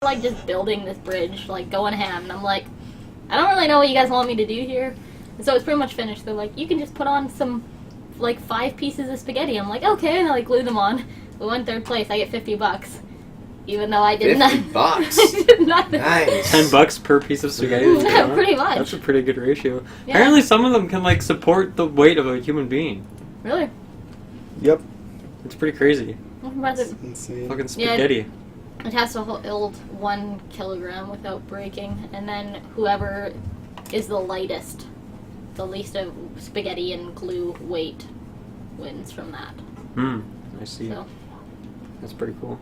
like just building this bridge, like going ham, and I'm like, I don't really know what you guys want me to do here. And so it's pretty much finished. They're like, you can just put on some, like 5 pieces of spaghetti. I'm like, okay, and I like glue them on. We won 3rd place. I get $50, even though I did nothing. $50. I did nothing. Nice. $10 per piece of spaghetti. Yeah, pretty much. That's a pretty good ratio. Yeah. Apparently, some of them can like support the weight of a human being. Really? Yep. It's pretty crazy. Insane. Fucking spaghetti. It has to hold 1 kilogram without breaking, and then whoever is the lightest, the least of spaghetti and glue weight, wins from that. I see. So. That's pretty cool.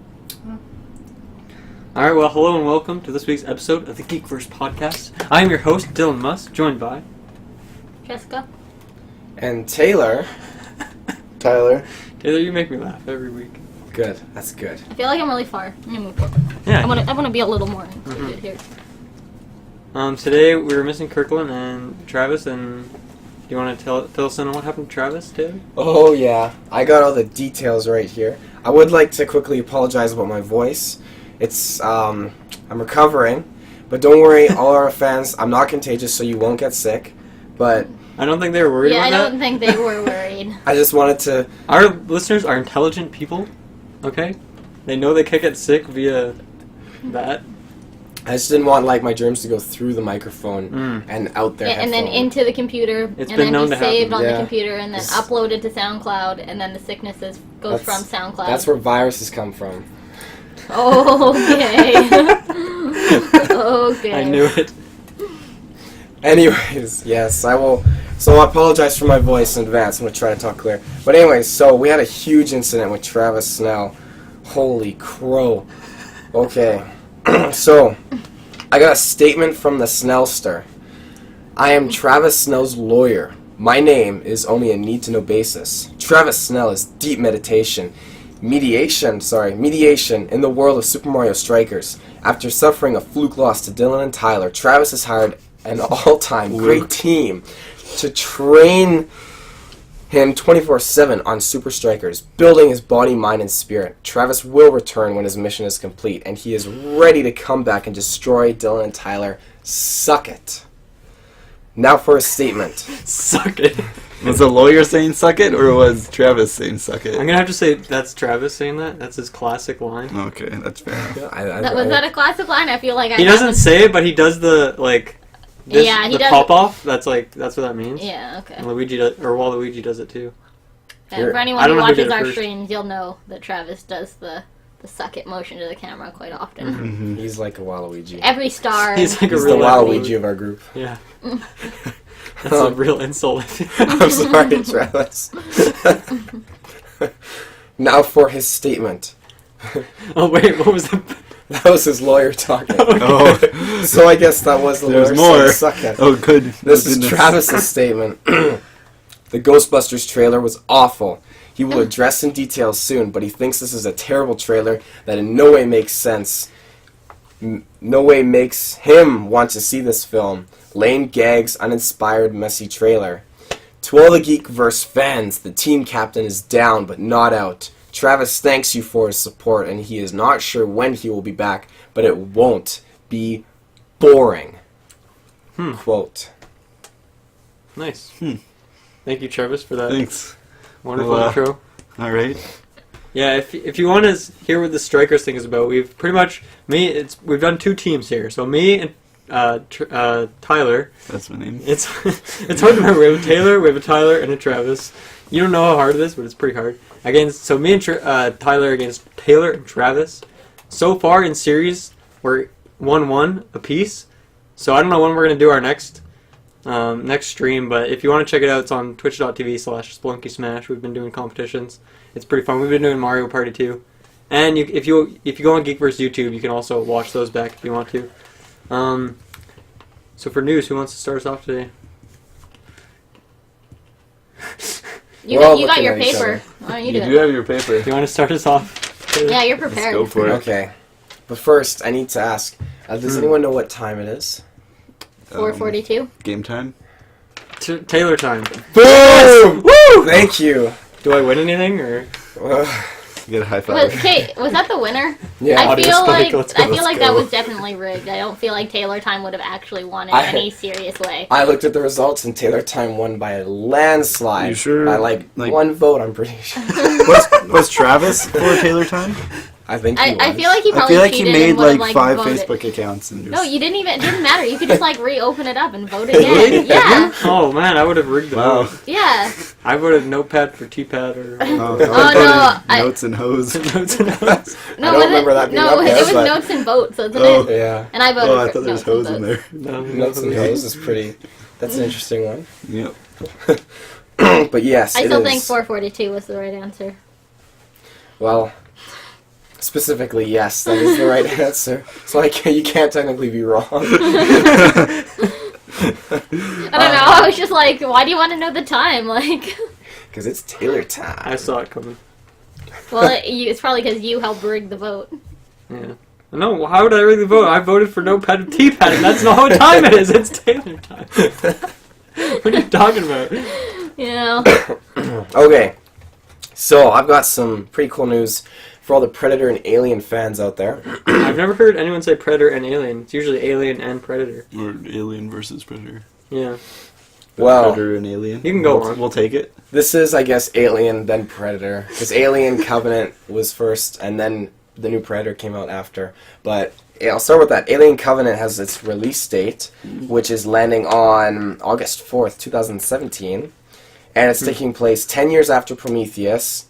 Alright, well, hello and welcome to this week's episode of the GeekVerse podcast. I am your host, Dylan Musk, joined by... Jessica? And Tyler, Taylor, you make me laugh every week. good. That's good. I feel like I'm really far. I'm gonna move forward. Yeah. I want to be a little more included here. Today we were missing Kirkland and Travis, and do you want to fill us in on what happened to Travis, Taylor? Oh yeah, I got all the details right here. I would like to quickly apologize about my voice. It's I'm recovering, but don't worry, all our fans. I'm not contagious, so you won't get sick. But I don't think they were worried about that. Yeah, I don't think they were worried. I just wanted to. Our listeners are intelligent people, okay? They know they can't get sick via that. I just didn't want like my germs to go through the microphone and out their and then headphone. into the computer, It's and been then known be to saved happen. on Yeah. the computer, and then It's- uploaded to SoundCloud, and then the sicknesses goes from SoundCloud. That's where viruses come from. Okay. Okay. I knew it. Anyways, yes, I will. So I apologize for my voice in advance. I'm going to try to talk clear. But anyways, so we had a huge incident with Travis Snell. Holy crow. Okay. So, I got a statement from the Snellster. I am Travis Snell's lawyer. My name is only a need-to-know basis. Travis Snell is deep meditation in the world of Super Mario Strikers. After suffering a fluke loss to Dylan and Tyler, Travis has hired an all-time great team to train him 24/7 on Super Strikers, building his body, mind, and spirit. Travis will return when his mission is complete, and he is ready to come back and destroy Dylan and Tyler. Suck it. Now for his statement. Suck it. Was the lawyer saying suck it, or was Travis saying suck it? I'm gonna have to say that's Travis saying that. That's his classic line. Okay, that's fair enough. Was that a classic line? I feel like He doesn't say it, but he does the like. This, Yeah, he the does. pop off. That's what that means. Yeah, okay. And Luigi does, or Waluigi does it too. And for I anyone don't who know who did watches it our first. streams, you'll know that Travis does the suck it motion to the camera quite often. He's like a Waluigi. Every star. He's like He's a the real Waluigi of our group. Yeah. That's a real insult. I'm sorry, Travis. Now for his statement. Oh wait, what was the? That was his lawyer talking. Oh, So I guess that was the there's lawyer more. saying suck it. Oh, good. This Oh, is goodness. Travis's statement. The Ghostbusters trailer was awful. He will address in detail soon, but he thinks this is a terrible trailer that in no way makes sense. No way makes him want to see this film. Lame gags, uninspired, messy trailer. To all the GeekVerse fans, the team captain is down but not out. Travis thanks you for his support, and he is not sure when he will be back, but it won't be boring. Quote. Nice. Thank you, Travis, for that Thanks. wonderful Well, intro. All right. Yeah, if you want to hear what the Strikers thing is about, we've pretty much we've done 2 teams here. So me and Tyler. That's my name. It's it's hard to remember. We have a Taylor, we have a Tyler, and a Travis. You don't know how hard it is, but it's pretty hard. So me and Tyler against Taylor and Travis. So far in series, we're 1-1 apiece. So I don't know when we're gonna do our next stream, but if you want to check it out, it's on twitch.tv/SplunkySmash. We've been doing competitions. It's pretty fun. We've been doing Mario Party 2. And if you go on GeekVerse YouTube, you can also watch those back if you want to. So for news, who wants to start us off today? You We're all got your looking at each paper. other. Why don't you You do do it? have your paper. Do you want to start us off? Taylor? Yeah, you're Let's prepared. go for it. Okay. But first, I need to ask, does anyone know what time it is? 4:42. Game time. Taylor time. Boom! Woo! Thank you. Do I win anything or? Get a high five. Kate, was that the winner? Yeah. I Audio feel spike, like let's go. that was definitely rigged. I don't feel like Taylor Time would have actually won in any serious way. I looked at the results, and Taylor Time won by a landslide. You sure? By like 1 vote, I'm pretty sure. Was Travis for Taylor Time? I think he was. I feel like he I probably feel like he cheated made and would have, like 5 voted. Facebook accounts and just... No, you didn't even. It didn't matter. You could just like reopen it up and vote again. Yeah, Oh man, I would have rigged the Wow. vote. yeah. I voted notepad for T-pad or Oh, no, notes and hose. notes and notes. No, I don't remember that being no, up it there, was but- notes and votes, isn't Oh. it? Yeah. And I voted Oh, I for thought there was notes hose and in votes. there. No, Notes and hose is pretty. That's an interesting one. Yep. But yes, I it still is. think 442 was the right answer. Well, specifically, yes, that is the right answer. So you can't technically be wrong. I don't know. I was just like, why do you want to know the time? Like, Because it's Taylor Time. I saw it coming. well, it's probably because you helped rig the vote. Yeah. No, how would I rig the vote? I voted for notepad and T-pad, and that's not what time it is. It's Taylor Time. What are you talking about? You know. Okay, so I've got some pretty cool news for all the Predator and Alien fans out there. I've never heard anyone say Predator and Alien. It's usually Alien and Predator. Or Alien versus Predator. Yeah. Well, Predator and Alien. You can go we'll, on. We'll take it. this is, I guess, Alien, then Predator. Because Alien Covenant was first, and then the new Predator came out after. But yeah, I'll start with that. Alien Covenant has its release date, which is landing on August 4th, 2017. And it's taking place 10 years after Prometheus.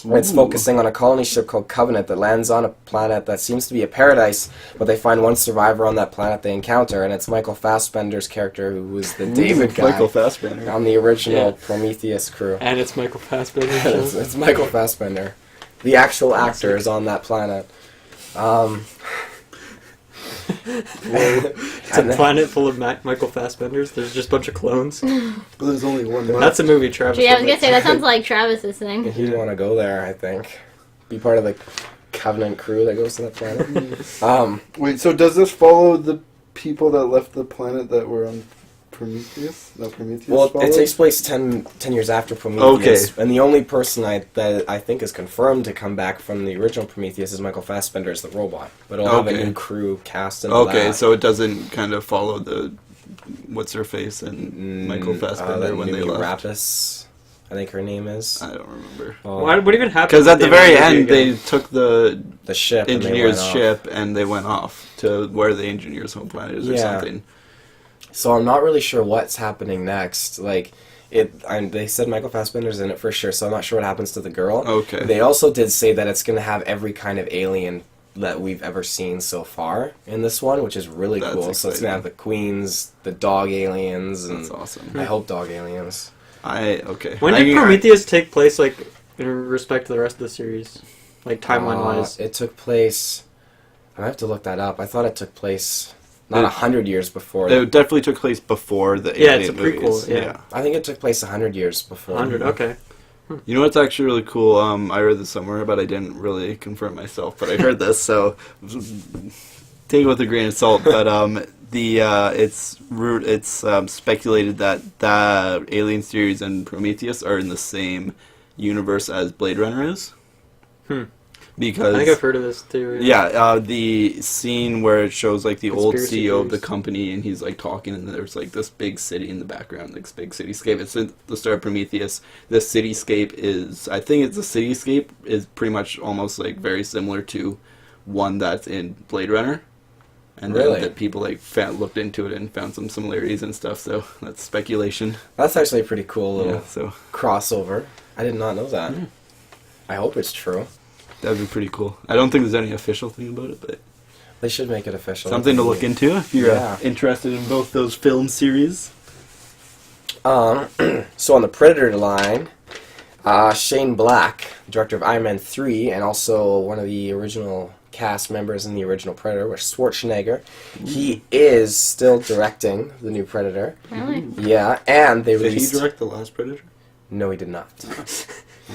And it's focusing on a colony ship called Covenant that lands on a planet that seems to be a paradise, but they find one survivor on that planet they encounter, and it's Michael Fassbender's character, who was the David guy Michael Fassbender. on the original Yeah. Prometheus crew. And it's Michael Fassbender. It's Michael Fassbender. The actual actor is on that planet. It's a planet full of Michael Fassbenders. There's just a bunch of clones. But there's only one That's a movie, Travis. Gee, I was gonna say that sounds like Travis's thing. He'd want to go there, I think. Be part of the Covenant crew that goes to that planet. Wait, so does this follow the people that left the planet that were on Prometheus? That Prometheus Well, followed? it takes place 10 years after Prometheus. Okay. And the only person that I think is confirmed to come back from the original Prometheus is Michael Fassbender as the robot. But it'll have a Okay. new crew cast and all Okay, that. so it doesn't kind of follow the what's her face and Michael Fassbender that when they new left. Rapis, I think her name is. I don't remember. Well, What even happened? Because at the very movie end, again? they took the the ship. and they engineer's went off. ship and they went off to where the engineer's home planet is or Yeah. something. So I'm not really sure what's happening next. Like, they said Michael Fassbender's in it for sure, so I'm not sure what happens to the girl. Okay. They also did say that it's going to have every kind of alien that we've ever seen so far in this one, which is really That's cool. So it's going exciting. to have the queens, the dog aliens, and That's awesome. I hope dog aliens. Okay. When did Prometheus take place, like, in respect to the rest of the series? Like, timeline-wise? It took place... I have to look that up. I thought it took place not 100 years before. It definitely took place before the Yeah, Alien it's a prequel, movies. yeah. I think it took place 100 years before. 100, okay. You know what's actually really cool? I read this somewhere, but I didn't really confirm myself. But I heard this, so take it with a grain of salt. But it's speculated that the Alien series and Prometheus are in the same universe as Blade Runner is. Because I think I've heard of this, too. yeah, the scene where it shows like the old Conspiracy CEO of the theories. company, and he's like talking, and there's like this big city in the background, like this big cityscape. It's at the start of Prometheus. The cityscape is, I think it's a cityscape is pretty much almost like very similar to one that's in Blade Runner, and Really? then that people like looked into it and found some similarities and stuff. So that's speculation. That's actually a pretty cool little Yeah, so crossover. I did not know that. I hope it's true. that'd be pretty cool. I don't think there's any official thing about it, but They should make it official. something to look into if you're Yeah. interested in both those film series. So on the Predator line, Shane Black, director of Iron Man 3, and also one of the original cast members in the original Predator, was Schwarzenegger. He is still directing the new Predator. Really? Yeah, and they Did he released... direct the last Predator? No, he did not.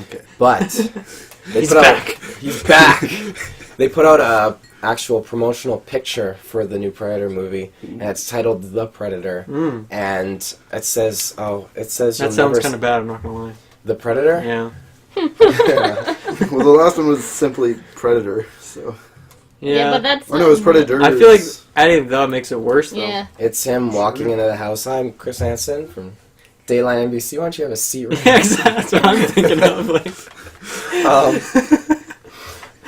Okay. But they He's put out- back. He's back. They put out a actual promotional picture for the new Predator movie, and it's titled The Predator. And it says, That you'll sounds never kind of bad, I'm not gonna lie. The Predator? Yeah. Well, the last one was simply Predator, so... Yeah, but that's. Oh, no, it was Predator. I feel like adding the makes it worse, though. Yeah. It's him walking into the house. I'm Chris Hansen from Dayline NBC. Why don't you have a seat right Yeah, exactly. That's what I'm thinking of. Like,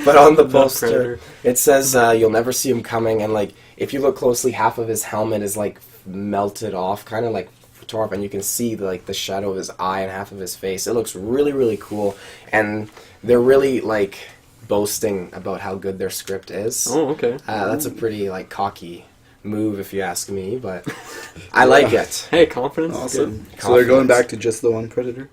But on the The poster, Predator. it says you'll never see him coming, and like if you look closely, half of his helmet is like melted off, kind of like tore up, and you can see like the shadow of his eye and half of his face. It looks really, really cool, and they're really like boasting about how good their script is. oh, okay. That's a pretty like cocky move, if you ask me, but I like it. Hey, confidence. Is Awesome. good. So they're going Confidence. back to just the one Predator?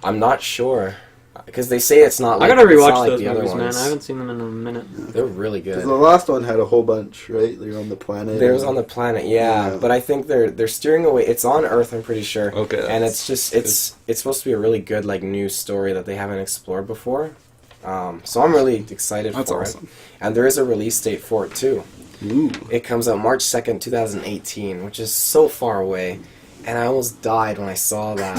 I'm not sure because they say it's not. I Like, gotta it's not rewatch like those the other movies, man. ones. I haven't seen them in a minute. They're really good. Because the last one had a whole bunch, right? They were on the planet. They was on the planet, yeah, Yeah. but I think they're steering away. It's on Earth, I'm pretty sure. Okay, and that's it's just it's supposed to be a really good like new story that they haven't explored before. So I'm really excited That's for awesome. it. And there is a release date for it too. Ooh. It comes out March 2nd, 2018, which is so far away, and I almost died when I saw that.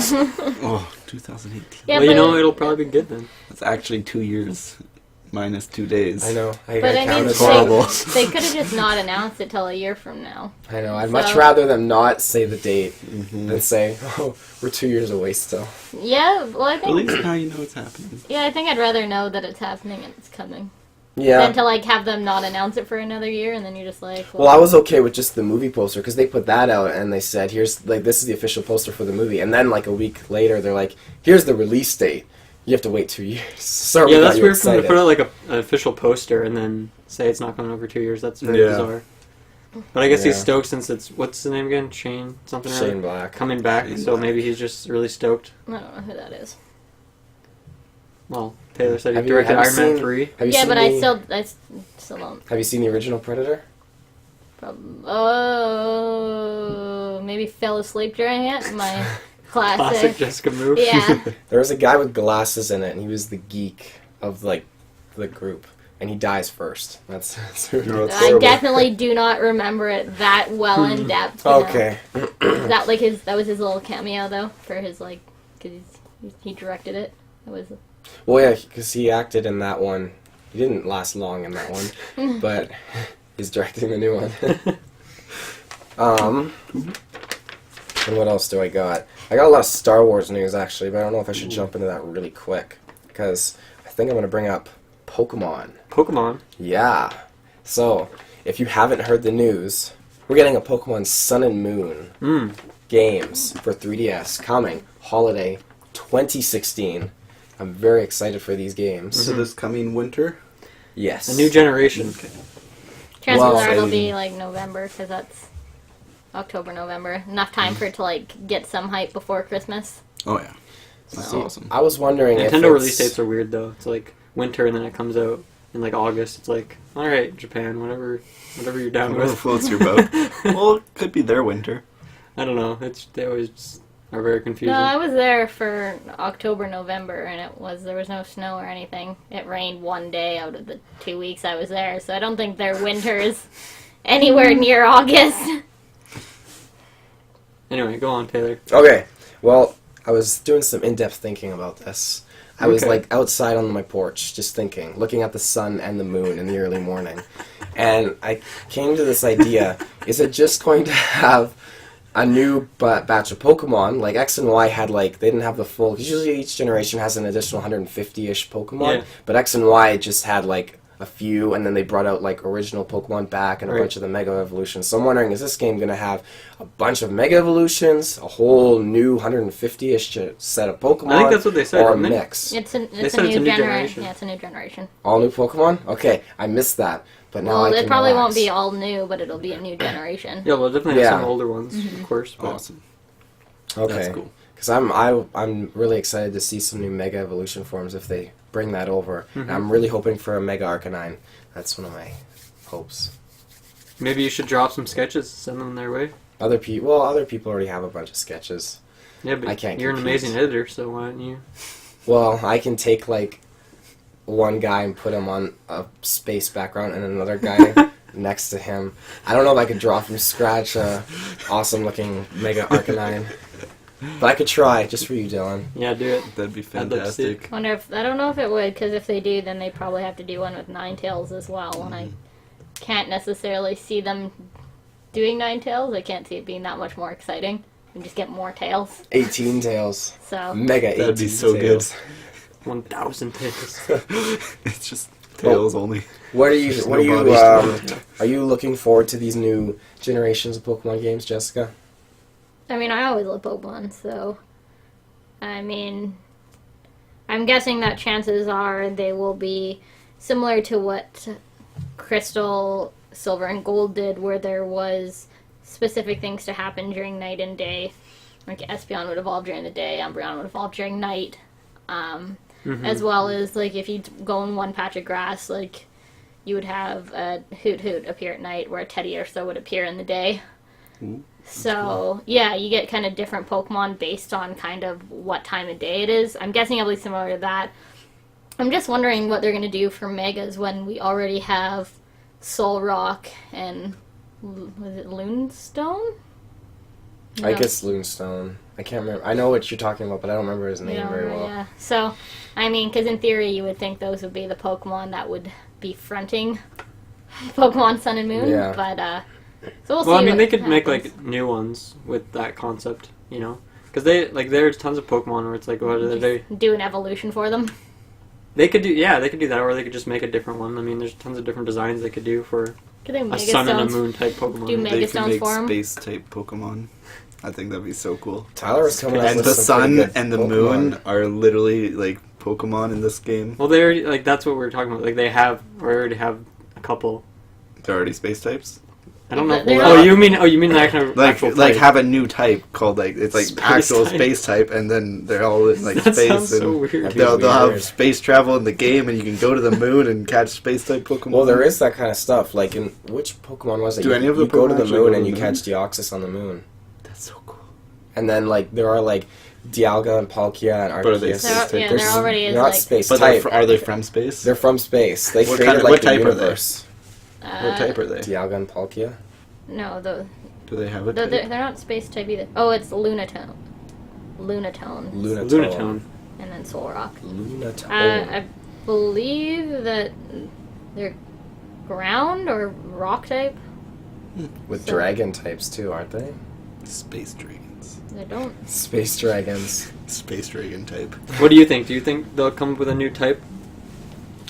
Oh, 2018. Yeah, well, you but, know, it'll probably be good then. That's actually 2 years minus 2 days. I know. but I mean, counted horrible. they could have just not announced it till a year from now. I know. I'd So- much rather them not say the date Mhm. than say, "Oh, we're 2 years away still." Yeah, well, I At least think. now you know it's happening. Yeah, I think I'd rather know that it's happening and it's coming Yeah. than to like have them not announce it for another year and then you're just like. Well, I was okay with just the movie poster because they put that out and they said, "Here's like this is the official poster for the movie," and then like a week later they're like, "Here's the release date." You have to wait 2 years. Sorry, Yeah, we got that's you weird for them to excited. put out like an official poster and then say it's not coming over 2 years. That's very Yeah. bizarre. But I guess he's Yeah. stoked since it's what's the name again? Shane something or Shane other? Black. Coming back. Shane So Black. maybe he's just really stoked. I don't know who that is. Well, Taylor said he Have you- directed have you Iron Man seen- 3. Have you Yeah, seen but the, I still don't. Have you seen the original Predator? Oh, maybe fell asleep during it. My Classic classic. Jessica move. Yeah. There was a guy with glasses in it, and he was the geek of like the group, and he dies first. That's No, it's I horrible. definitely do not remember it that well in depth. You know. okay. That like that was his little cameo though for his like because he directed it. That was Well, yeah, because he acted in that one. He didn't last long in that one, but he's directing the new one. And what else do I got? I got a lot of Star Wars news actually, but I don't know if I should jump into that really quick because I think I'm going to bring up Pokemon. Pokemon. Yeah. So, if you haven't heard the news, we're getting a Pokemon Sun and Moon games for 3DS coming holiday 2016. I'm very excited for these games. So this coming winter? Yes. A new generation. chances Well, are it'll be like November because that's October, November. Enough time for it to like get some hype before Christmas. Oh yeah, that's See, awesome. I was wondering if Nintendo it's- release dates are weird though. It's like winter and then it comes out in like August. It's like, all right, Japan, whatever you're down Whatever with. floats your boat. Well, it could be their winter. I don't know. They always just are very confusing. No, I was there for October, November, and there was no snow or anything. It rained one day out of the 2 weeks I was there, so I don't think their winter is anywhere near August. Anyway, go on, Taylor. Okay. Well, I was doing some in-depth thinking about this. I was Okay. like outside on my porch, just thinking, looking at the sun and the moon in the early morning, and I came to this idea: is it just going to have a new batch of Pokemon? Like X and Y had they didn't have the full. Cause usually each generation has an additional 150-ish Pokemon, Yeah. but X and Y just had a few, and then they brought out original Pokemon back and a Right. bunch of the Mega Evolutions. So I'm wondering, is this game going to have a bunch of Mega Evolutions, a whole new 150-ish set of Pokemon, I think that's what they said, or a didn't they? mix? It's said a it's a new new generation. generation. Yeah, it's a new generation. All new Pokemon? Okay, I missed that, but now I Well, can it probably relax. won't be all new, but it'll be a new generation. Yeah, well, definitely have Yeah. some older ones, of course. But Awesome. Okay, That's cool. because I'm really excited to see some new Mega Evolution forms if they bring that over. And I'm really hoping for a Mega Arcanine. That's one of my hopes. maybe you should drop some sketches, send them their way. Other people already have a bunch of sketches. Yeah, but I can't you're an compete. amazing editor, so why don't you? Well, I can take one guy and put him on a space background and another guy next to him. I don't know if I could draw from scratch a awesome looking Mega Arcanine. But I could try, just for you, Dylan. Yeah, do it. That'd be I'd love to see it. fantastic. Wonder if I don't know if it would, because if they do, then they probably have to do one with Ninetales as well. And I can't necessarily see them doing Ninetales. I can't see it being that much more exciting. You just get more tails. 18 tails. So Mega 18 That'd be so tails. 1,000 tails. It's just tails only. What are you? Just What no are you? bodies. Are you looking forward to these new generations of Pokemon games, Jessica? I mean, I always love Pokemon, so I mean, I'm guessing that chances are they will be similar to what Crystal, Silver, and Gold did, where there was specific things to happen during night and day. Like Espeon would evolve during the day, Umbreon would evolve during night. As well as, like, if you go in one patch of grass, like, you would have a Hoot Hoot appear at night, where a Teddiursa would appear in the day. Ooh, So, yeah, you get kind of different Pokemon based on kind of what time of day it is. I'm guessing it'll be similar to that. I'm just wondering what they're going to do for Megas when we already have Solrock and, was it Lunestone? I guess Lunestone. I can't remember. I know what you're talking about, but I don't remember his name very well. Yeah. So, I mean, because in theory you would think those would be the Pokemon that would be fronting Pokemon Sun and Moon. Yeah. But, so we'll see. Well, I mean, what they could make happens. like new ones with that concept, you know? Because they like there's tons of Pokemon where it's like, what are they? Do an evolution for them. They could do they could do that, or they could just make a different one. I mean, there's tons of different designs they could do for Could they a Mega Sun and a Stones? Moon type Pokemon. Do They could Megastones make for 'em? space type Pokemon. I think that'd be so cool. Tyler was coming up And with the some pretty sun good and the Pokemon. moon are literally like Pokemon in this game. Well, they already like that's what we're talking about. Like they already have a couple. They're already space types. I don't know. They're Oh, not- you mean the actual Like actual like type. have a new type called like it's like Space actual type. space type, and then they're all in like That space, sounds and so weird. They'll- they'll have Weird. space travel in the game, and you can go to the moon and catch space type Pokemon. Well, there is that kind of stuff. Like, in which Pokemon was it? Do you, any of the you go to Pokemon the actually moon go to and the you moon? catch Deoxys on the moon. That's so cool. And then, like, there are, like, Dialga and Palkia and But are they Arceus. space type? There already is They're not like space But type. are they from space? They're from space. They What created, kind of- like, what the type are they? universe. What type are they? Dialga and Palkia. No, Do they have a they're type? not space type either. Oh, it's Lunatone. Lunatone. Lunatone. And then Solrock. Lunatone. I believe that they're ground or rock type. With so- dragon types, too, aren't they? Space dragons. They don't. Space dragons. Space dragon type. What do you think? Do you think they'll come up with a new type?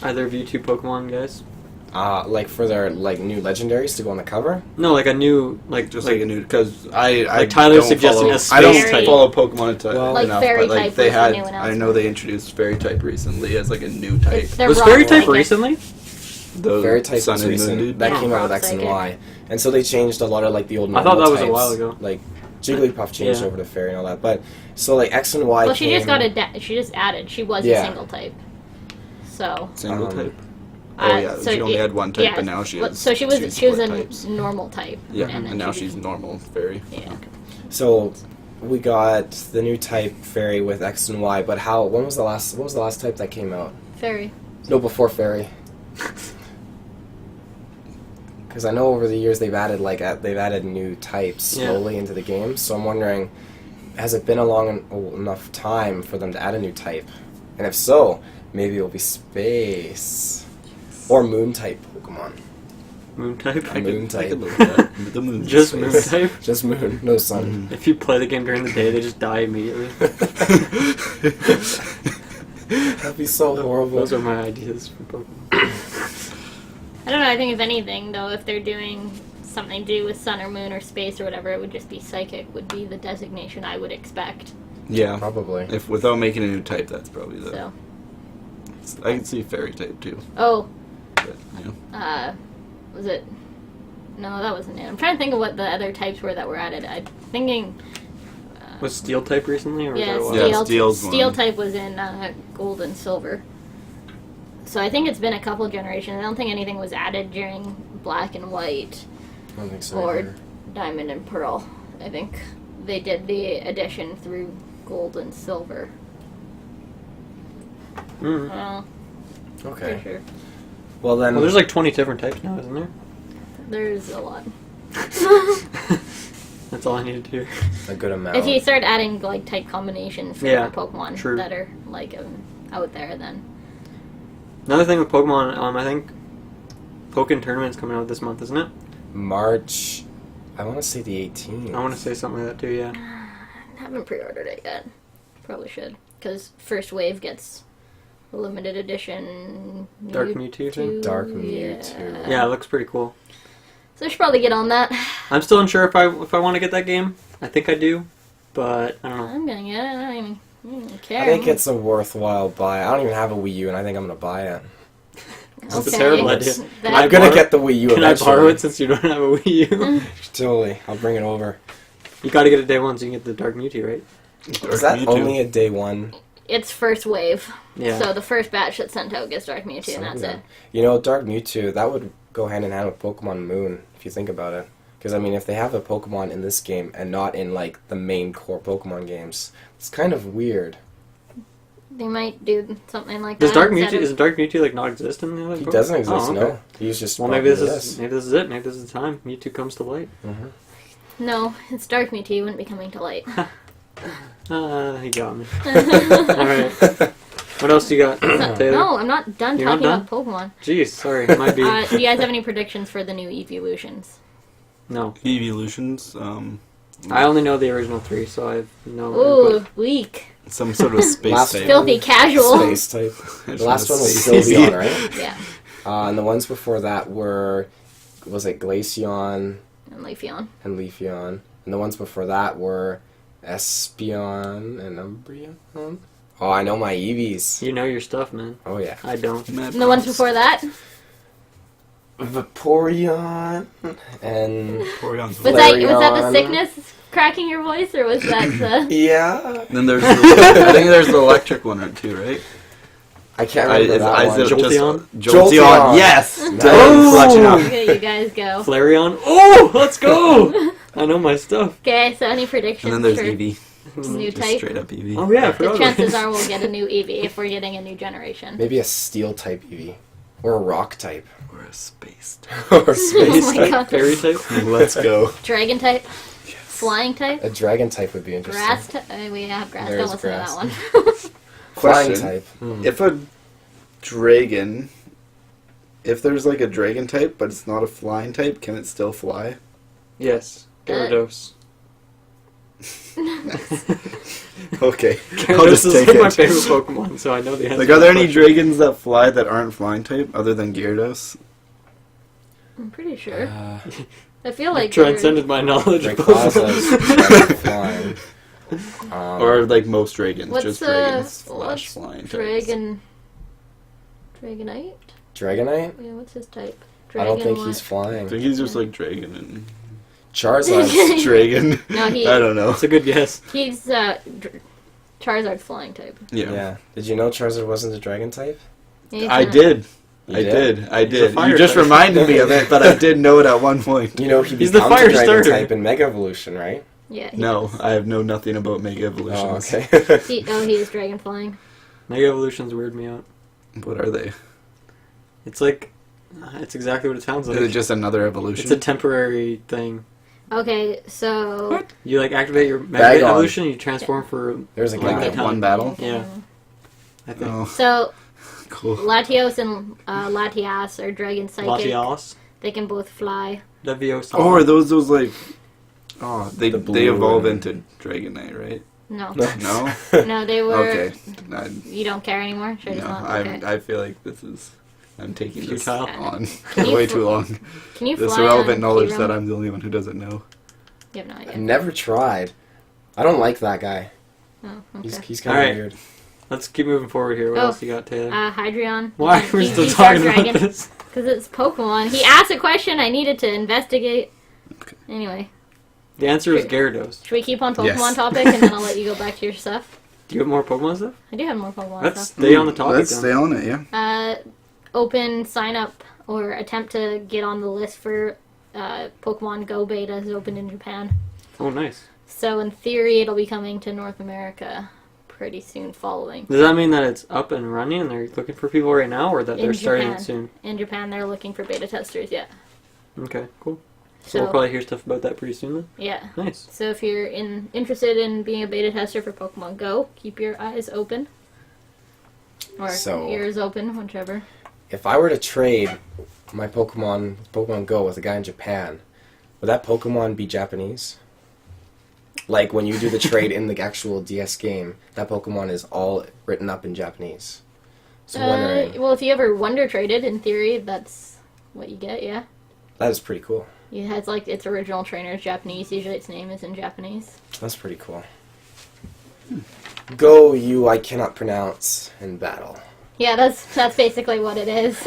Either of you two Pokemon guys? Like, for their, like, new legendaries to go on the cover? No, like a new Just like a new, because I Like Tyler's don't suggesting follow, a I don't space type. follow Pokemon Well, Like enough, fairy but like type they was the had, new I announcement. know they introduced fairy type recently as like a new type. They're was rock Fairy type psychic. recently? The Fairy type Sun was and Moon recent. dude. That Yeah. came out with Rock X and Psychic. Y. And so they changed a lot of, like, the old I thought normal that was a types. while ago. Like, Jigglypuff changed Yeah. over to Fairy and all that. But, so, like, X and Y Well, she just came- got she just added. She was Yeah. a single type. So. Single Um, type. Oh yeah, so she only it- had one type, yeah, but now she well, has. So she was two a split types. normal type. Yeah, then and now she she's became- normal fairy. Yeah. So we got the new type Fairy with X and Y, but when was the last type that came out? Fairy. No, before Fairy. Because I know over the years they've added new types Yeah. slowly into the game. So I'm wondering, has it been a long enough time for them to add a new type? And if so, maybe it'll be space or moon type Pokemon. Moon type? A moon I type. could live with that. The moon. Just moon Space. type? Just moon, no sun. If you play the game during the day, they just die immediately. That'd be so horrible. Those are my ideas for Pokemon. I don't know. I think if anything, though, if they're doing something to do with sun or moon or space or whatever, it would just be psychic. Would be the designation I would expect. Yeah, Probably. if without making a new type, that's probably the. So. I can see fairy type too. Oh. But, yeah. Was it? No, that wasn't it. I'm trying to think of what the other types were that were added. I'm thinking. Was Steel type recently, or was Yeah, that a while? Yeah, steel, Steel's steel one. type was in gold and silver. So I think it's been a couple generations. I don't think anything was added during black and white I don't think so. or either. diamond and pearl. I think they did the addition through gold and silver. Mm. Well, Okay. for sure. Well then. Well, there's like 20 different types now, isn't there? There's a lot. That's all I needed to hear. A good amount. If you start adding like type combinations for Yeah, Pokemon true. that are like out there, then Another thing with Pokemon, I think Pokken Tournament's coming out this month, isn't it? March, I want to say the 18th. I want to say something like that too, yeah. I haven't pre-ordered it yet. Probably should, because first wave gets a limited edition Dark Mewtwo thing? Dark Yeah. Mewtwo. Yeah, it looks pretty cool. So I should probably get on that. I'm still unsure if I want to get that game. I think I do, but I don't know. I'm gonna get it. I don't even care. I think it's a worthwhile buy. I don't even have a Wii U, and I think I'm gonna buy it. That's a terrible idea. That- I'm gonna get the Wii U. Can I eventually. borrow it since you don't have a Wii U? Totally. I'll bring it over. You gotta get it day one so you can get the Dark Mewtwo, right? Is that only a day one? It's first wave. Yeah. So the first batch that's sent out gets Dark Mewtwo, and that's Yeah. it. You know, Dark Mewtwo, that would go hand in hand with Pokemon Moon, if you think about it. Because, I mean, if they have a Pokemon in this game and not in, like, the main core Pokemon games, it's kind of weird. They might do something like Does that. Dark instead Mewtwo of- does Dark Mewtwo like not exist in the other He Pokemon? doesn't exist, Oh, okay. no. He's just Well, brought maybe me this is it. Maybe this is the time Mewtwo comes to light. No, it's Dark Mewtwo. You wouldn't be coming to light. He got me. All right. What else you got, Taylor? No, I'm not done You're not talking done? about Pokemon. Jeez, sorry. Might be. Do you guys have any predictions for the new evolutions? No. Evolutions, I only know the original three, so I have no Ooh, input. weak. some sort of space Last type. Filthy casual. Space type. I The just last one wanna was say- Sylveon, right? Yeah, And the ones before that were, was it Glaceon and Leafeon. and Leafeon? And the ones before that were Espeon and Umbreon? Oh, I know my Eevees. You know your stuff, man. Oh, yeah. I don't. And the ones before that? Vaporeon and... Porygon's Was that the Flareon. sickness cracking your voice, or was that the... Yeah. Then there's, I think there's the electric one or two, right? I can't remember that one. Jolteon? Jolteon. Yes. Nice. Clutching up. Okay, you guys go. Flareon. Oh, let's go! I know my stuff. Okay, so any predictions And then there's for Eevee. new Just type? straight up Eevee. Oh yeah, I The forgot about chances this. are we'll get a new Eevee if we're getting a new generation. Maybe a steel type Eevee. Or a rock type. Or a space. Or space Oh my type. god. Fairy type. Let's go. Dragon type? Flying type? A dragon type would be interesting. Grass type? We have grass. There Don't is listen grass. to that one. Flying Question. type. If a dragon, if there's like a dragon type, but it's not a flying type, can it still fly? Yes. Gyarados. Okay. I'll Gyarados just is take like my it. favorite Pokemon, so I know the answer. Like, to are there that any question. dragons that fly that aren't flying type other than Gyarados? I'm pretty sure. I feel like Transcended my knowledge of Rayquaza's Pokemon. flying. Or like most dragons, What's just the dragons slash what's flying types. Dragonite? Dragonite? Yeah, what's his type? I don't think what? he's I flying. think he's just like dragon and Charizard's dragon. No, he I don't know. That's a good guess. he's Charizard's flying type. Yeah. Did you know Charizard wasn't a dragon type? He's I not- did. You I did. I He's a did. fire You just type. reminded me of it, but I did know it at one point. You know he He's the becomes fire a dragon starter. type in Mega Evolution, right? Yeah. he No, does. I have know nothing about Mega Oh, Evolutions. okay. He is dragon flying. Mega Evolutions weird me out. What are they? It's like, it's exactly what it sounds like. Is it just another evolution? It's a temporary thing. Okay, so You like activate your Mega Bag on. Evolution, you transform for There's a Like guy. that one battle? yeah. I think Oh, so cool. Latios and Latias are dragon psychic. Latias, They can both fly. Leviosa. Oh, are those like? Oh, they The they blue evolve and- into Dragonite, right? No, No. no, they were. Okay. You don't care anymore. Should I No, just not? Okay. I feel like this is. I'm taking this Futile. on Can you way fl- too long. Can you This fly irrelevant on knowledge Keyrum? that I'm the only one who doesn't know. You have no idea. I've never tried. I don't like that guy. Oh, okay. He's kind of Alright. weird. Let's keep moving forward here. What Oh. else you got, Taylor? Hydreion. Why are we still He's talking our about dragon. this? Because it's Pokemon. He asked a question I needed to investigate. Okay. Anyway, The answer is Gyarados. should we keep on Pokemon Yes. topic and then I'll let you go back to your stuff? Do you have more Pokemon stuff? I do have more Pokemon Let's stuff. stay on the topic Let's then. stay on it, yeah. Open sign up or attempt to get on the list for Pokemon Go beta is open in Japan. Oh, nice. So in theory, it'll be coming to North America pretty soon following. Does that mean that it's up and running and they're looking for people right now, or that In they're starting Japan. it soon? In Japan, they're looking for beta testers yet. Okay, cool. So we'll probably hear stuff about that pretty soon then? Yeah. Nice. So if you're interested in being a beta tester for Pokemon Go, keep your eyes open. Or ears open, whichever. If I were to trade my Pokemon Go with a guy in Japan, would that Pokemon be Japanese? Like when you do the trade in the actual DS game, that Pokemon is all written up in Japanese. So I'm wondering, Well, if you ever Wonder Traded, in theory, that's what you get, yeah. that is pretty cool. Yeah, it's like its original trainer is Japanese. Usually its name is in Japanese. That's pretty cool. Go, you I cannot pronounce in battle. Yeah, that's basically what it is.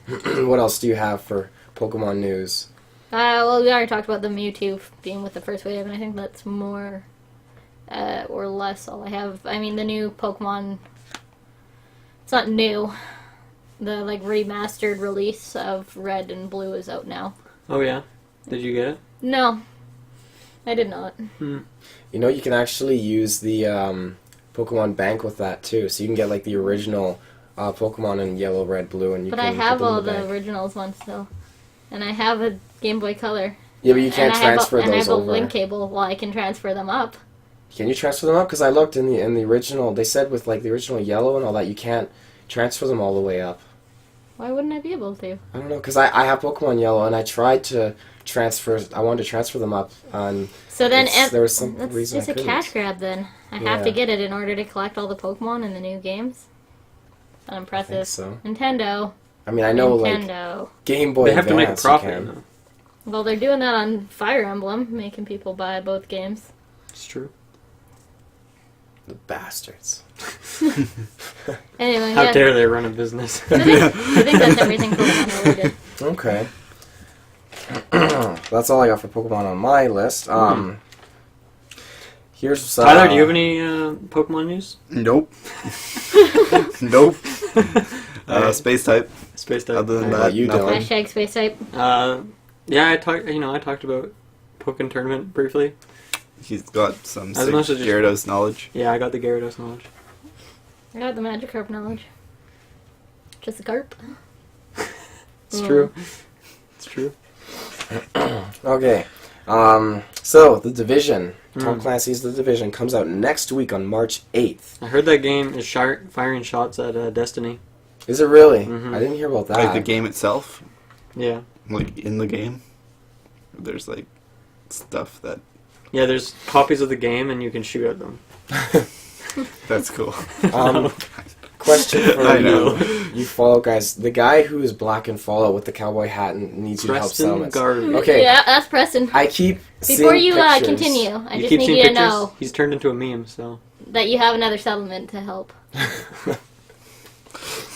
What else do you have for Pokemon news? Well, we already talked about the Mewtwo being with the first wave, and I think that's more or less all I have. I mean, the new Pokemon... It's not new. The, like, remastered release of Red and Blue is out now. Oh yeah? Did you get it? No. I did not. You know, you can actually use the Pokemon Bank with that, too. So you can get, like, the original Pokemon in Yellow, Red, Blue, and you But can I have put them in all the the bank. originals ones still. And I have a Game Boy Color. Yeah, but you can't transfer and I those have a over. link cable. Well, I can transfer them up. Can you transfer them up? Because I looked in the original. They said with like the original Yellow and all that, you can't transfer them all the way up. Why wouldn't I be able to? I don't know, because I have Pokemon Yellow and I tried to transfer. I wanted to transfer them up. So then there was some that's reason just I a couldn't. cash grab then. I have to Yeah. get it in order to collect all the Pokemon in the new games. Unimpressive. I think so. Nintendo. I mean, I know like Nintendo. Game Boy They have to make a Advance, you profit. can. Though. Well, they're doing that on Fire Emblem, making people buy both games. It's true. The bastards. Anyway, How yeah. dare they run a business? I think that's everything Pokemon related. Okay. That's all I got for Pokemon on my list. Here's Tyler, do you have any Pokemon news? Nope. Nope. Alright. Space type. Space type. Other than What that, about you, nothing. Dylan? Hashtag space type. Yeah, I talked about Pokken Tournament briefly. He's got some As sick much as just- Gyarados knowledge. Yeah, I got the Gyarados knowledge. I got the Magikarp knowledge. Just a carp. It's true. It's true. Okay. So The Division. Tom Mm. Clancy's The Division comes out next week on March 8th. I heard that game is firing shots at Destiny. Is it really? Mhm. I didn't hear about that. Like the game itself, Yeah. like in the game, there's like stuff that Yeah, there's copies of the game and you can shoot at them. that's cool. Question for I know. you Fallout guys. The guy who is black in Fallout with the cowboy hat and needs you to help Preston settlements. Garvey. Okay. Yeah, that's Preston. I keep Before seeing you pictures. continue, I You just keep need seeing you to pictures? know He's turned into a meme, so. that you have another settlement to help.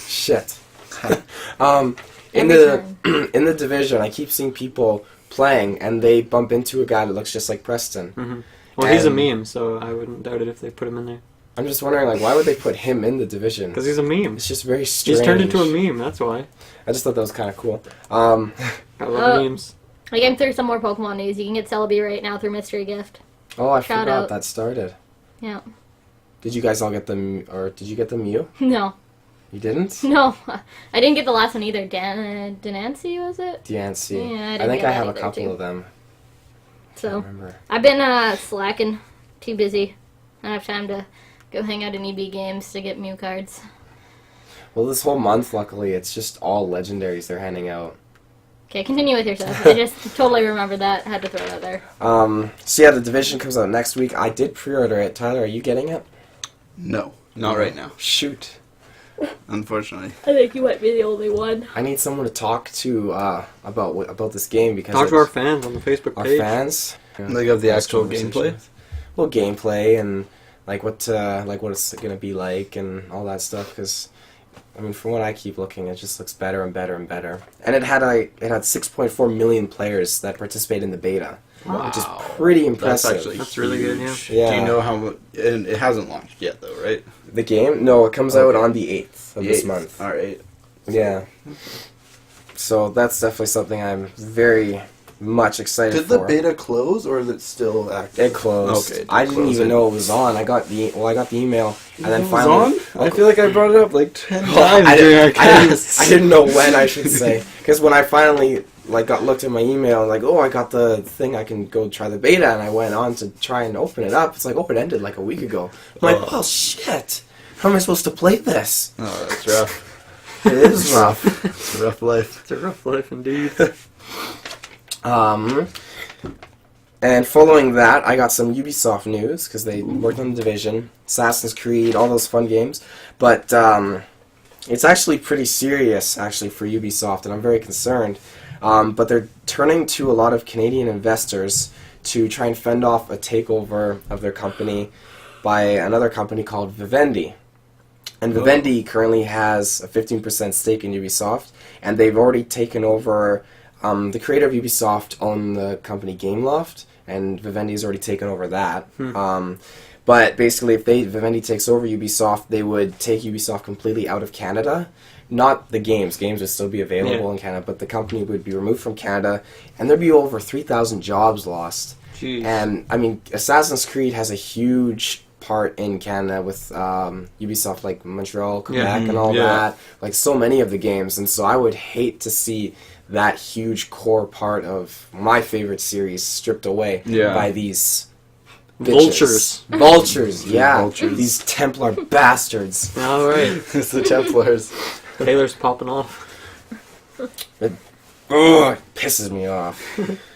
Shit. Every In the in the Division, I keep seeing people playing, and they bump into a guy that looks just like Preston. Hmm. Well, he's a And- meme, so I wouldn't doubt it if they put him in there. I'm just wondering, like, why would they put him in the Division? Because he's a meme. It's just very strange. He's turned into a meme, that's why. I just thought that was kind of cool. I love Oh. memes. I came through some more Pokemon news. You can get Celebi right now through Mystery Gift. Oh, I Shout forgot out. that started. Yeah. Did you guys all get the or did you get the Mew? No. You didn't? No. I didn't get the last one either. Denancy, was it? Diancie. Yeah, I I didn't think get I that have a either, couple too. of them. So, Remember. I've been slacking. Too busy. I don't have time to go hang out in EB Games to get Mew cards. Well, this whole month, luckily, it's just all legendaries they're handing out. Okay, continue with your stuff. I just totally remembered that. Had to throw that there. So yeah, the Division comes out next week. I did pre-order it. Tyler, are you getting it? No, not right now. Shoot. Unfortunately. I think you might be the only one. I need someone to talk to about this game because Talk to our fans on the Facebook our page. fans. Like of the Nice actual conversation. gameplay. Well, gameplay and like what it's gonna be like and all that stuff. Because I mean, from what I keep looking, it just looks better and better and better. And it had 6.4 million players that participate in the beta, which is pretty impressive. That's really good, huge. yeah. Do you know how much? And it hasn't launched yet, though, right? The game? No, it comes out Okay. on the 8th of this month. All right. Yeah. So that's definitely something I'm very, much excited Did for. the beta close, or is it still active? It closed. Okay, it I didn't closed. even know it was on. I got the email, and then It was finally. on? I feel like I brought it up like 10 times I during our didn't, cast. I didn't know when I should say, because when I finally looked at my email, like, oh, I got the thing, I can go try the beta, and I went on to try and open it up. It's like open-ended like a week ago. I'm like, oh shit, how am I supposed to play this? Oh, that's rough. It is rough. It's a rough life. It's a rough life indeed. And following that, I got some Ubisoft news, because they worked on The Division, Assassin's Creed, all those fun games. But it's actually pretty serious, actually, for Ubisoft, and I'm very concerned. But they're turning to a lot of Canadian investors to try and fend off a takeover of their company by another company called Vivendi. And Vivendi currently has a 15% stake in Ubisoft, and they've already taken over. The creator of Ubisoft owned the company Gameloft, and Vivendi's already taken over that. But basically, if Vivendi takes over Ubisoft, they would take Ubisoft completely out of Canada. Not the games. Games would still be available in Canada, but the company would be removed from Canada, and there'd be over 3,000 jobs lost. Jeez. And, I mean, Assassin's Creed has a huge part in Canada with Ubisoft, like Montreal, Quebec, and all that. Like, so many of the games. And so I would hate to see that huge core part of my favorite series stripped away by these bitches. Vultures. Yeah. Vultures. These Templar bastards. All right. It's the Templars. Taylor's popping off. It pisses me off.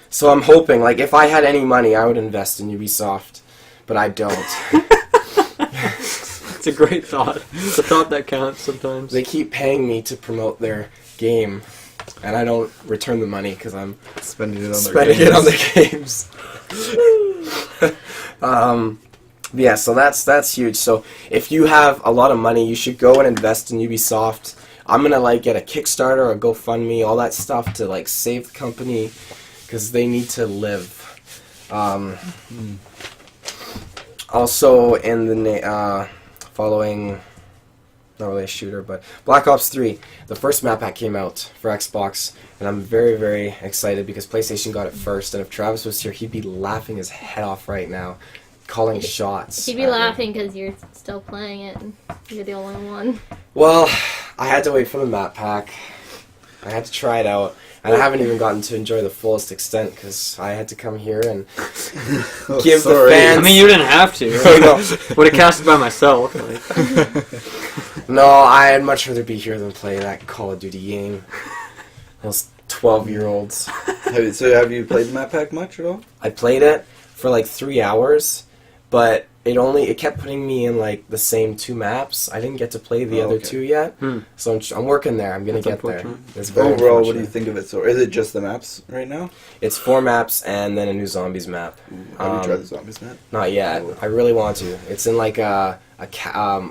So I'm hoping, like, if I had any money, I would invest in Ubisoft. But I don't. It's a great thought. It's a thought that counts sometimes. They keep paying me to promote their game, and I don't return the money because I'm Spending it on spending it on the games. Yeah, so that's huge. So if you have a lot of money, you should go and invest in Ubisoft. I'm gonna like get a Kickstarter or GoFundMe, all that stuff to like save the company because they need to live. Also, in the following, not really a shooter, but Black Ops 3, the first map pack came out for Xbox, and I'm very, very excited because PlayStation got it first, and if Travis was here, he'd be laughing his head off right now, calling shots. He'd be at me. laughing because you're still playing it and you're the only one. Well, I had to wait for the map pack. I had to try it out, and I haven't even gotten to enjoy the fullest extent because I had to come here and give the fans... I mean, you didn't have to. I know. Would have cast it by myself. Like. No, I'd much rather be here than play that Call of Duty game. Those 12-year-olds. So have you played the map pack much at all? I played it for like 3 hours, but it kept putting me in like the same 2 maps. I didn't get to play the other 2 yet, so I'm working there. I'm gonna That's get there. unfortunate. It's very Overall, what do you unfortunate. think of it? So, is it just the maps right now? It's 4 maps and then a new zombies map. Have you tried the zombies map? Not yet. Oh. I really want to. It's in like a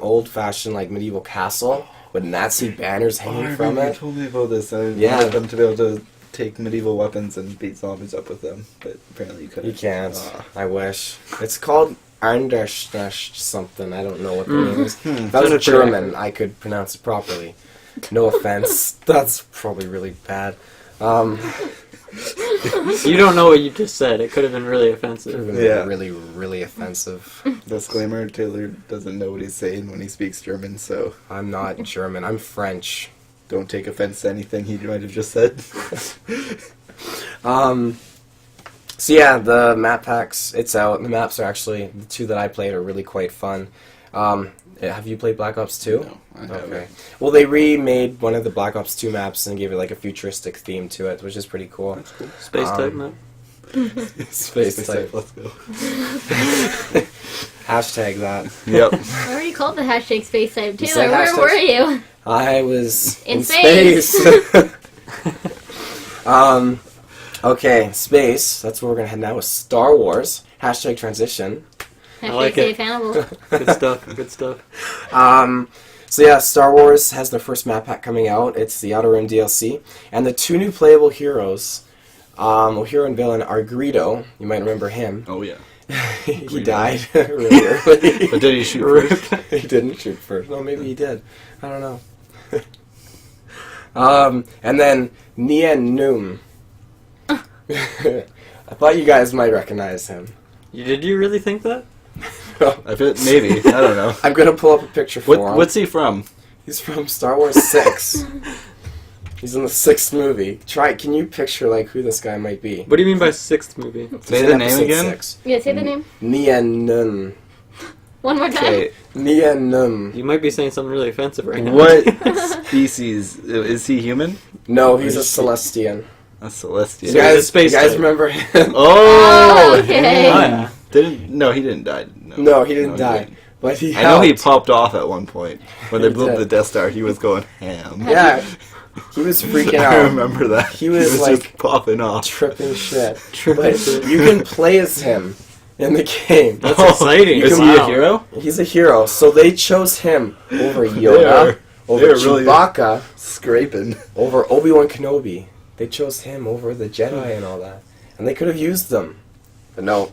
old-fashioned like medieval castle with Nazi banners hanging from You it. told me about this. I Yeah. wanted them to be able to take medieval weapons and beat zombies up with them, but apparently you couldn't. You can't. Ah. I wish. It's called Andersnash something. I don't know what the name is. If that was Sounded pretty German, accurate. I could pronounce it properly. No offense. That's probably really bad. You don't know what you just said. It could have been really It would offensive. have been Yeah. really, really offensive. Disclaimer: Taylor doesn't know what he's saying when he speaks German, so I'm not German. I'm French. don't take offense to anything he might have just said. So yeah, the map packs, it's out. The maps are actually, the 2 that I played are really quite fun. Have you played Black Ops 2? No, I haven't. Okay. Well, they remade one of the Black Ops 2 maps and gave it like a futuristic theme to it, which is pretty cool. That's cool. Space type map. Space type. Let's go. Hashtag that. Yep. I already called the hashtag space type. You Taylor, said where hashtag- were you? I was In space. Okay, space. That's where we're gonna head now with Star Wars. Hashtag transition. Hashtag like it. safe Hannibal. Good stuff. Good stuff. So yeah, Star Wars has their first map pack coming out. It's the Outer Rim DLC, and the 2 new playable heroes, hero and villain, are Greedo. You might remember him. Oh yeah. He Greedo. died really early. But did he shoot first? He didn't shoot first. No, maybe he did. I don't know. And then Nien Num. I thought you guys might recognize him. Did you really think that? I feel maybe. I don't know. I'm gonna pull up a picture for him. What's he from? He's from Star Wars 6. He's in the 6th movie. Can you picture like who this guy might be? What do you mean by 6th movie? Say He's the in name episode again. 6. Yeah, say the name. Nien Nun. One more time. Okay. Nien Nun. You might be saying something really offensive right now. What species is he? Human? No, he's a Is he- Celestian. A Celestian. You guys, space you guys type. remember him? Oh, okay. Oh, yeah. He didn't die. No, he didn't die. But he I know he helped. popped off at one point when they He blew up did. the Death Star. He was going ham. Yeah, he was freaking I out. remember that. He was, like, just popping off. Tripping shit. Tripping But shit. you can play as him in the game. That's exciting. Is he Wow. a hero? He's a hero, so they chose him over They Yoda, are over really- Chewbacca, Scraping. over Obi-Wan Kenobi. They chose him over the Jedi and all that. And they could have used them. But no.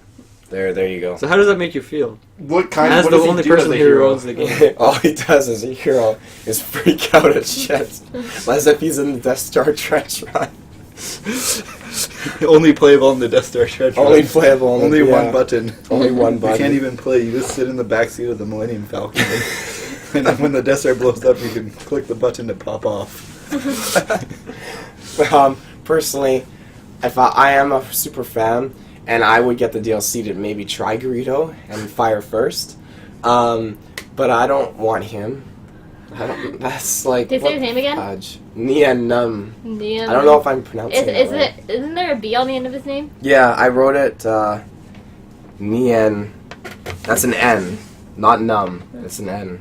There you go. So how does that make you feel? What kind? As What the does he only do as person a who hero? owns the game. All he does as a hero is freak out at shit. As if he's in the Death Star trench run. Only playable in the Death Star trench run. Only playable. Only yeah. one button. Only one You button. can't even play. You just sit in the backseat of the Millennium Falcon, and then when the Death Star blows up, you can click the button to pop off. Personally, if I am a super fan, and I would get the DLC to maybe try Greedo and Fire First, but I don't want him. That's like. Did you say his name again? Fudge. Nien Num. Nien. I don't know if I'm pronouncing it right. Isn't there a B on the end of his name? Yeah, I wrote it Nien. That's an N, not Num. It's an N.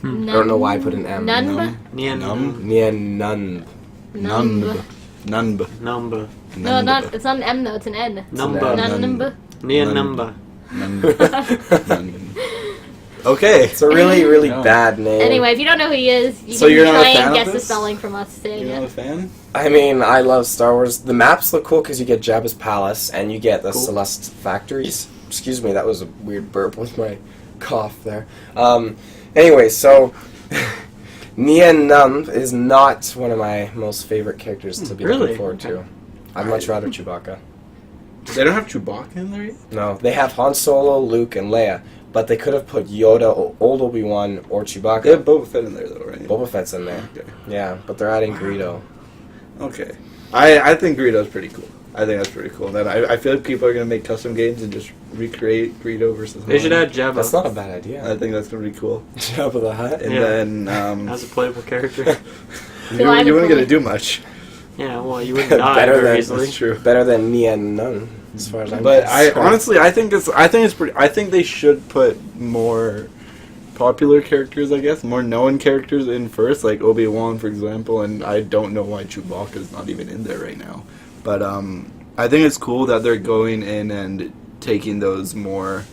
I don't know why I put an M. Nunb? Nien Nien Nun. Nunb. Nunb. Number. No, it's not an M though. It's an N. Number. Nunb. Nien Nunb. number. Nunb. Okay. It's a really, really No. bad name. Anyway, if you don't know who he is, you So can you're not a try fan and of guess the this? spelling from us saying You're not a it. fan? I mean, I love Star Wars. The maps look cool because you get Jabba's palace and you get the Cool. Celeste factories. Excuse me, that was a weird burp with my cough there. Anyway, so Nien Nunb is not one of my most favorite characters to be Really? looking forward to. I'd much rather Chewbacca. They don't have Chewbacca in there yet? No, they have Han Solo, Luke, and Leia, but they could have put Yoda, old Obi-Wan, or Chewbacca. They have Boba Fett in there, though, right? Boba Fett's in there. Okay. Yeah, but they're adding Greedo. Okay. I think Greedo's pretty cool. I think that's pretty cool. And then I feel like people are going to make custom games and just recreate Greedo versus They should Han. add Jabba That's not a bad idea. I think that's going to be cool. Jabba the Hutt. And Yeah. then as a playable character. you I would wouldn't get to play- do much. Yeah, well, you wouldn't die Better very than- easily. That's true. Better than Nien Nun, as far as I'm But I concerned. honestly, I think it's pretty. I think they should put more popular characters, I guess, more known characters in first, like Obi-Wan, for example. And I don't know why Chewbacca's not even in there right now. But I think it's cool that they're going in and taking those more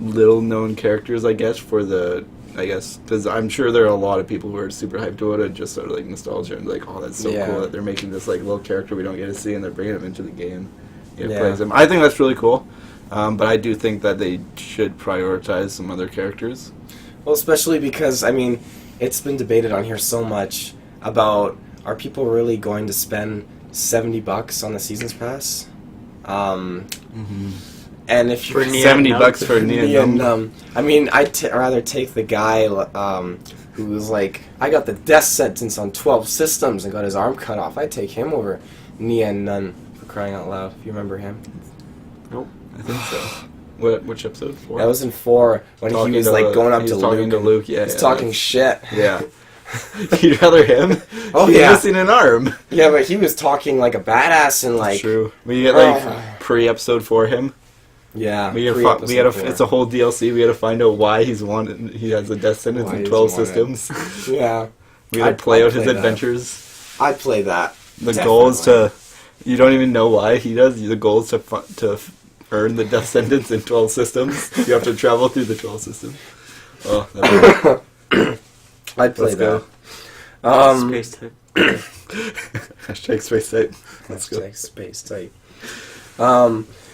little-known characters, I guess, because I'm sure there are a lot of people who are super hyped about it, just sort of like nostalgia and like, oh, that's so Yeah. cool that they're making this like little character we don't get to see and they're bringing him into the game. It Yeah. plays him. I think that's really cool, but I do think that they should prioritize some other characters. Well, especially because, I mean, it's been debated on here so much about, are people really going to spend $70 on the Seasons Pass? And if For you... Nien $70 for Nien Nien. Nunb. I mean, I'd rather take the guy who was like, I got the death sentence on 12 systems and got his arm cut off. I'd take him over Nien Nunb, for crying out loud, if you remember him. I think so. Which episode? 4? That was in 4, when he was like going up he's to talking Luke. to Luke. Yeah, He's yeah, talking shit. Yeah. You'd rather him? Oh, He's yeah. missing an arm. Yeah, but he was talking like a badass and like... True. We get like Oh. pre-episode for him. Yeah. We had pre-episode 4. it's a whole DLC. We had to find out why he has a death sentence Why in he's 12 wanted. systems. Yeah. We had I'd to play out his play that. adventures. I'd play that. The goal is Definitely. to. You don't even know why he does. The goal is to earn the death sentence in 12 systems. You have to travel through the 12 systems. Oh, that's I'd play Let's go. that. Space type. Hashtag space type. Let's go. Hashtag space type.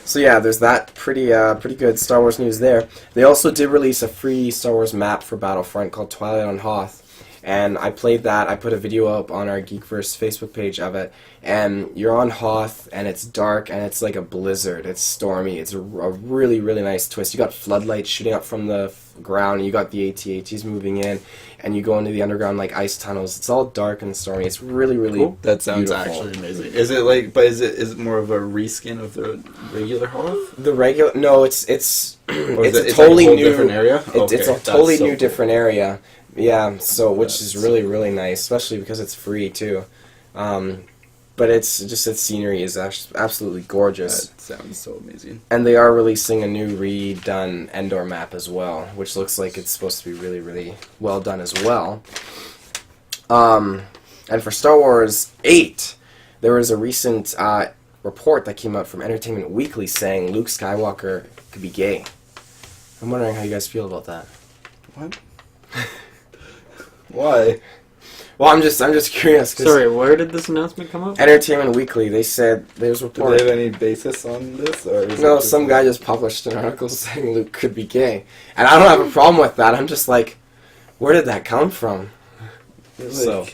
So yeah, there's that pretty good Star Wars news there. They also did release a free Star Wars map for Battlefront called Twilight on Hoth, And I played that. I put a video up on our GeekVerse Facebook page of it. And you're on Hoth, and it's dark, and it's like a blizzard. It's stormy. It's a really, really nice twist. You got floodlights shooting up from the ground, and you got the AT-ATs moving in, and you go into the underground like ice tunnels. It's all dark and stormy. It's really, really Cool. That sounds beautiful. actually amazing. Is it like? But is it more of a reskin of the regular Hoth? The regular no, it's Or it's is a it totally like a whole new different area. It's a that's totally so new cool. different area. Yeah, so which is That's really really nice, especially because it's free too. But it's just its scenery is absolutely gorgeous, That sounds so amazing. and they are releasing a new redone Endor map as well, which looks like it's supposed to be really really well done as well. And for Star Wars 8, there was a recent report that came out from Entertainment Weekly saying Luke Skywalker could be gay. I'm wondering how you guys feel about that. What? Why? Well, I'm just curious. 'Cause Sorry, where did this announcement come up? Entertainment Weekly, they said there's a Do report. they have any basis on this, or is No, it just some guy just published an article saying Luke could be gay, and I don't have a problem with that. I'm just like, where did that come from? like, So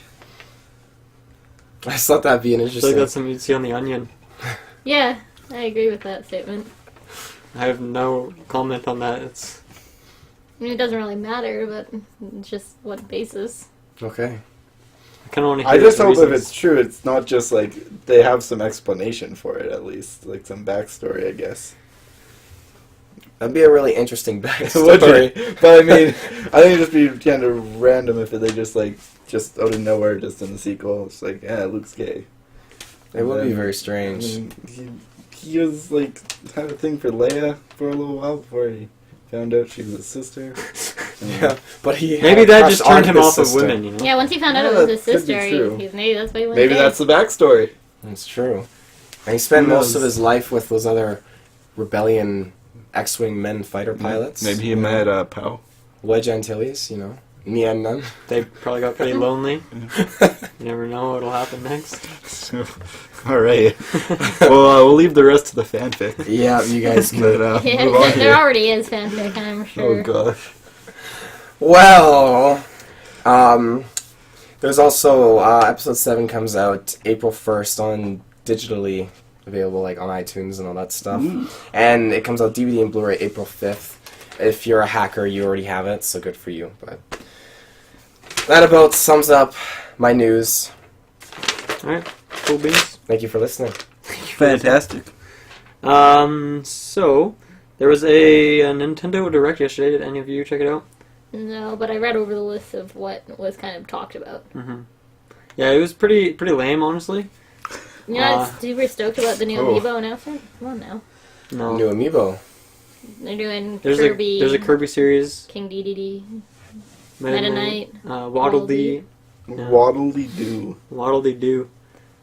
I just thought that'd be an I feel like interesting. that's something you'd see on The Onion. Yeah, I agree with that statement. I have no comment on that. I mean, it doesn't really matter, but it's just what basis. Okay. I kind of want to hear I just the hope if reasons. it's true, it's not just like they have some explanation for it at least, like some backstory, I guess. That'd be a really interesting Would backstory. be. But I mean, I think it'd just be kind of random if they just out of nowhere, just in the sequel, it's like, yeah, Luke's gay. It would be Then, very I strange. mean, he was like had a thing for Leia for a little while before he found out she was his sister. Yeah, but he Maybe had a that crush just turned on him his off of sister. women, you know? Yeah, once he found out Yeah, it was his that could be sister, true. maybe that's why he went Maybe gay. that's the backstory. That's true. And he spent Who most of knows? his life with those other rebellion X-wing men fighter pilots. Maybe he met Pow. Wedge Antilles, you know, Nien Nun. They probably got pretty lonely. You never know what'll happen next. All right. Well, we'll leave the rest to the fanfic. Yeah, you guys But, could. Yeah, move on there here. already is fanfic, I'm sure. Oh gosh. Well, there's also episode 7 comes out April 1st on digitally available, like on iTunes and all that stuff. And it comes out DVD and Blu-ray April 5th. If you're a hacker, you already have it, so good for you. But that about sums up my news. Alright, cool beans. Thank you for listening. Fantastic. So, there was a Nintendo Direct yesterday. Did any of you check it out? No, but I read over the list of what was kind of talked about. Mm-hmm. Yeah, it was pretty lame, honestly. You're not super stoked about the new Oh. Amiibo announcement? Come on now. No. New Amiibo. They're doing There's Kirby, a Kirby series. King DDD, Meta Meta Knight, Knight, Waddle Dee. Yeah. Waddle Dee Doo. Waddle Dee Doo.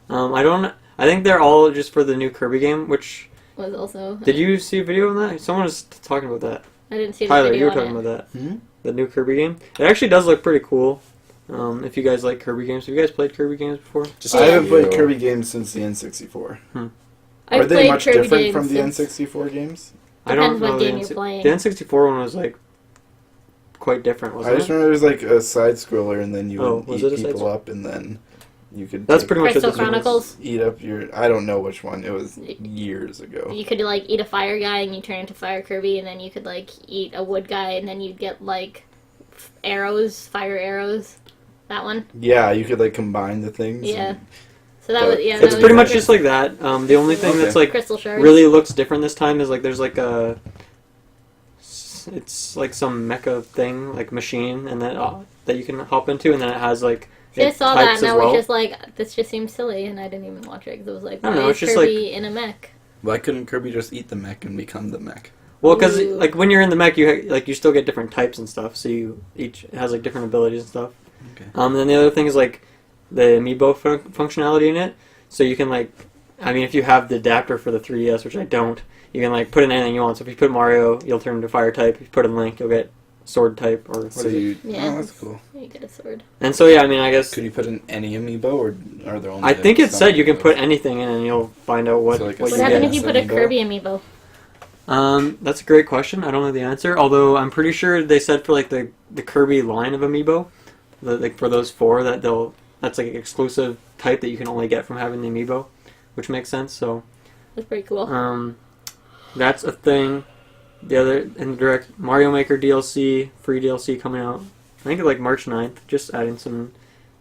I think they're all just for the new Kirby game, which... was also... Did you see a video on that? Someone was talking about that. I didn't see the Tyler, video you were on talking it. about that. Hmm? The new Kirby game. It actually does look pretty cool. If you guys like Kirby games. Have you guys played Kirby games before? Just I haven't played you. Kirby games since the N64. I've Are they played much Kirby different games from the since- N64 games? I don't Depends what know game the you're N- playing. The N64 one was like quite different, I wasn't just it? remember it was like a side scroller, and then you Oh, would was eat it a side people scroll? up, and then you could That's take- pretty much what Crystal this one is. Chronicles. eat up your. I don't know which one. It was years ago. You could like eat a fire guy and you turn into Fire Kirby, and then you could like eat a wood guy and then you'd get like arrows, fire arrows. That one. Yeah, you could like combine the things. Yeah. and- So that But was yeah. It's that pretty was much just like that. The only thing Okay. that's like crystal shards. really looks different this time is like there's like it's like some mecha thing, like machine, and then that you can hop into, and then it has like See, I it saw that types and as I was well. just like, this just seems silly, and I didn't even watch it because it was like, I don't why know, is it's just Kirby in a mech? Why couldn't Kirby just eat the mech and become the mech? Well, because Ooh. like when you're in the mech, you still get different types and stuff. So you each has like different abilities and stuff. Okay. And then the other thing is like the amiibo functionality in it. So you can like, I mean, if you have the adapter for the 3DS, which I don't, you can like put in anything you want. So if you put Mario, you'll turn into fire type. If you put in Link, you'll get sword type or what So is it? you. Yeah. Oh, that's cool. You get a sword. And so yeah, I mean, I guess Could you put in any amiibo, or are there only? I think it some said you can amiibos? put anything in, and you'll find out what So, like, a what What you happened get. if you put a amiibo? Kirby amiibo? That's a great question. I don't know the answer. Although I'm pretty sure they said for like the Kirby line of amiibo, like for those 4 that's like an exclusive type that you can only get from having the amiibo, which makes sense. So That's pretty cool. that's a thing. The other in the direct Mario Maker DLC, free DLC coming out. I think like March 9th. Just adding some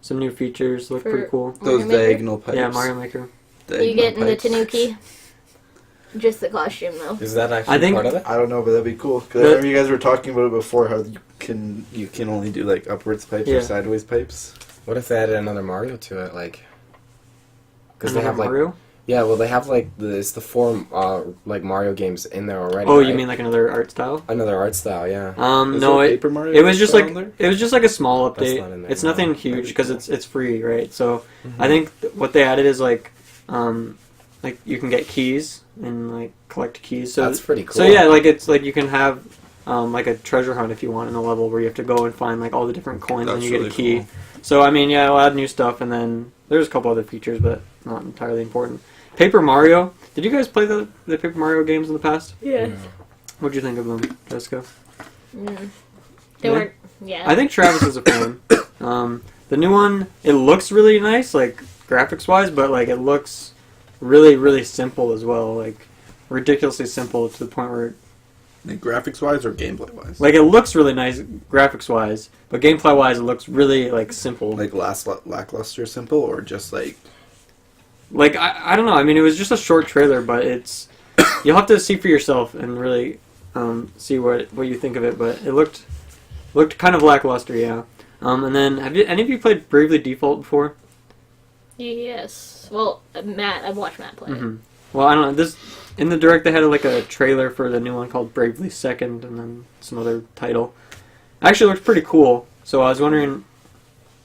new features. Look For- pretty cool. Those Mario Maker? diagonal pipes. Yeah, Mario Maker. You Diagonal getting the pipes. Tanuki? Just the costume though. Is that actually I think- part of it? I don't know, but that'd be cool. Because I The- remember you guys were talking about it before, how you can only do like upwards pipes Yeah. or sideways pipes. What if they added another Mario to it? Like, because they Another have like Mario. yeah, well they have like it's the 4 like Mario games in there already. Oh, right? you mean like another art style? another art style? Yeah. Is No, there it Paper Mario it was just still like on there? it was just like a small That's update. not in there, It's no. nothing huge That'd be because cool. it's free, right? So I think what they added is like you can get keys and like collect keys. So That's pretty cool. So yeah, like it's like you can have like a treasure hunt if you want in a level where you have to go and find like all the different coins and That's you get really a key. cool. So I mean, yeah, it'll add new stuff and then there's a couple other features, but not entirely important. Paper Mario. Did you guys play the Paper Mario games in the past? Yeah. What'd you think of them, Jessica? They Yeah. weren't. Yeah. I think Travis is a fan. The new one, it looks really nice, like graphics wise, but like it looks really, really simple as well, like ridiculously simple to the point where, Like graphics wise or gameplay wise? like, it looks really nice graphics wise, but gameplay wise, it looks really like simple. Like lackluster simple or just like Like I don't know. I mean, it was just a short trailer, but it's you'll have to see for yourself and really see what you think of it. But it looked kind of lackluster, yeah. And then have any of you played Bravely Default before? Yes. Well, Matt. I've watched Matt play. Mm-hmm. Well, I don't know. This in the direct they had like a trailer for the new one called Bravely Second, and then some other title. Actually, looked pretty cool. So I was wondering.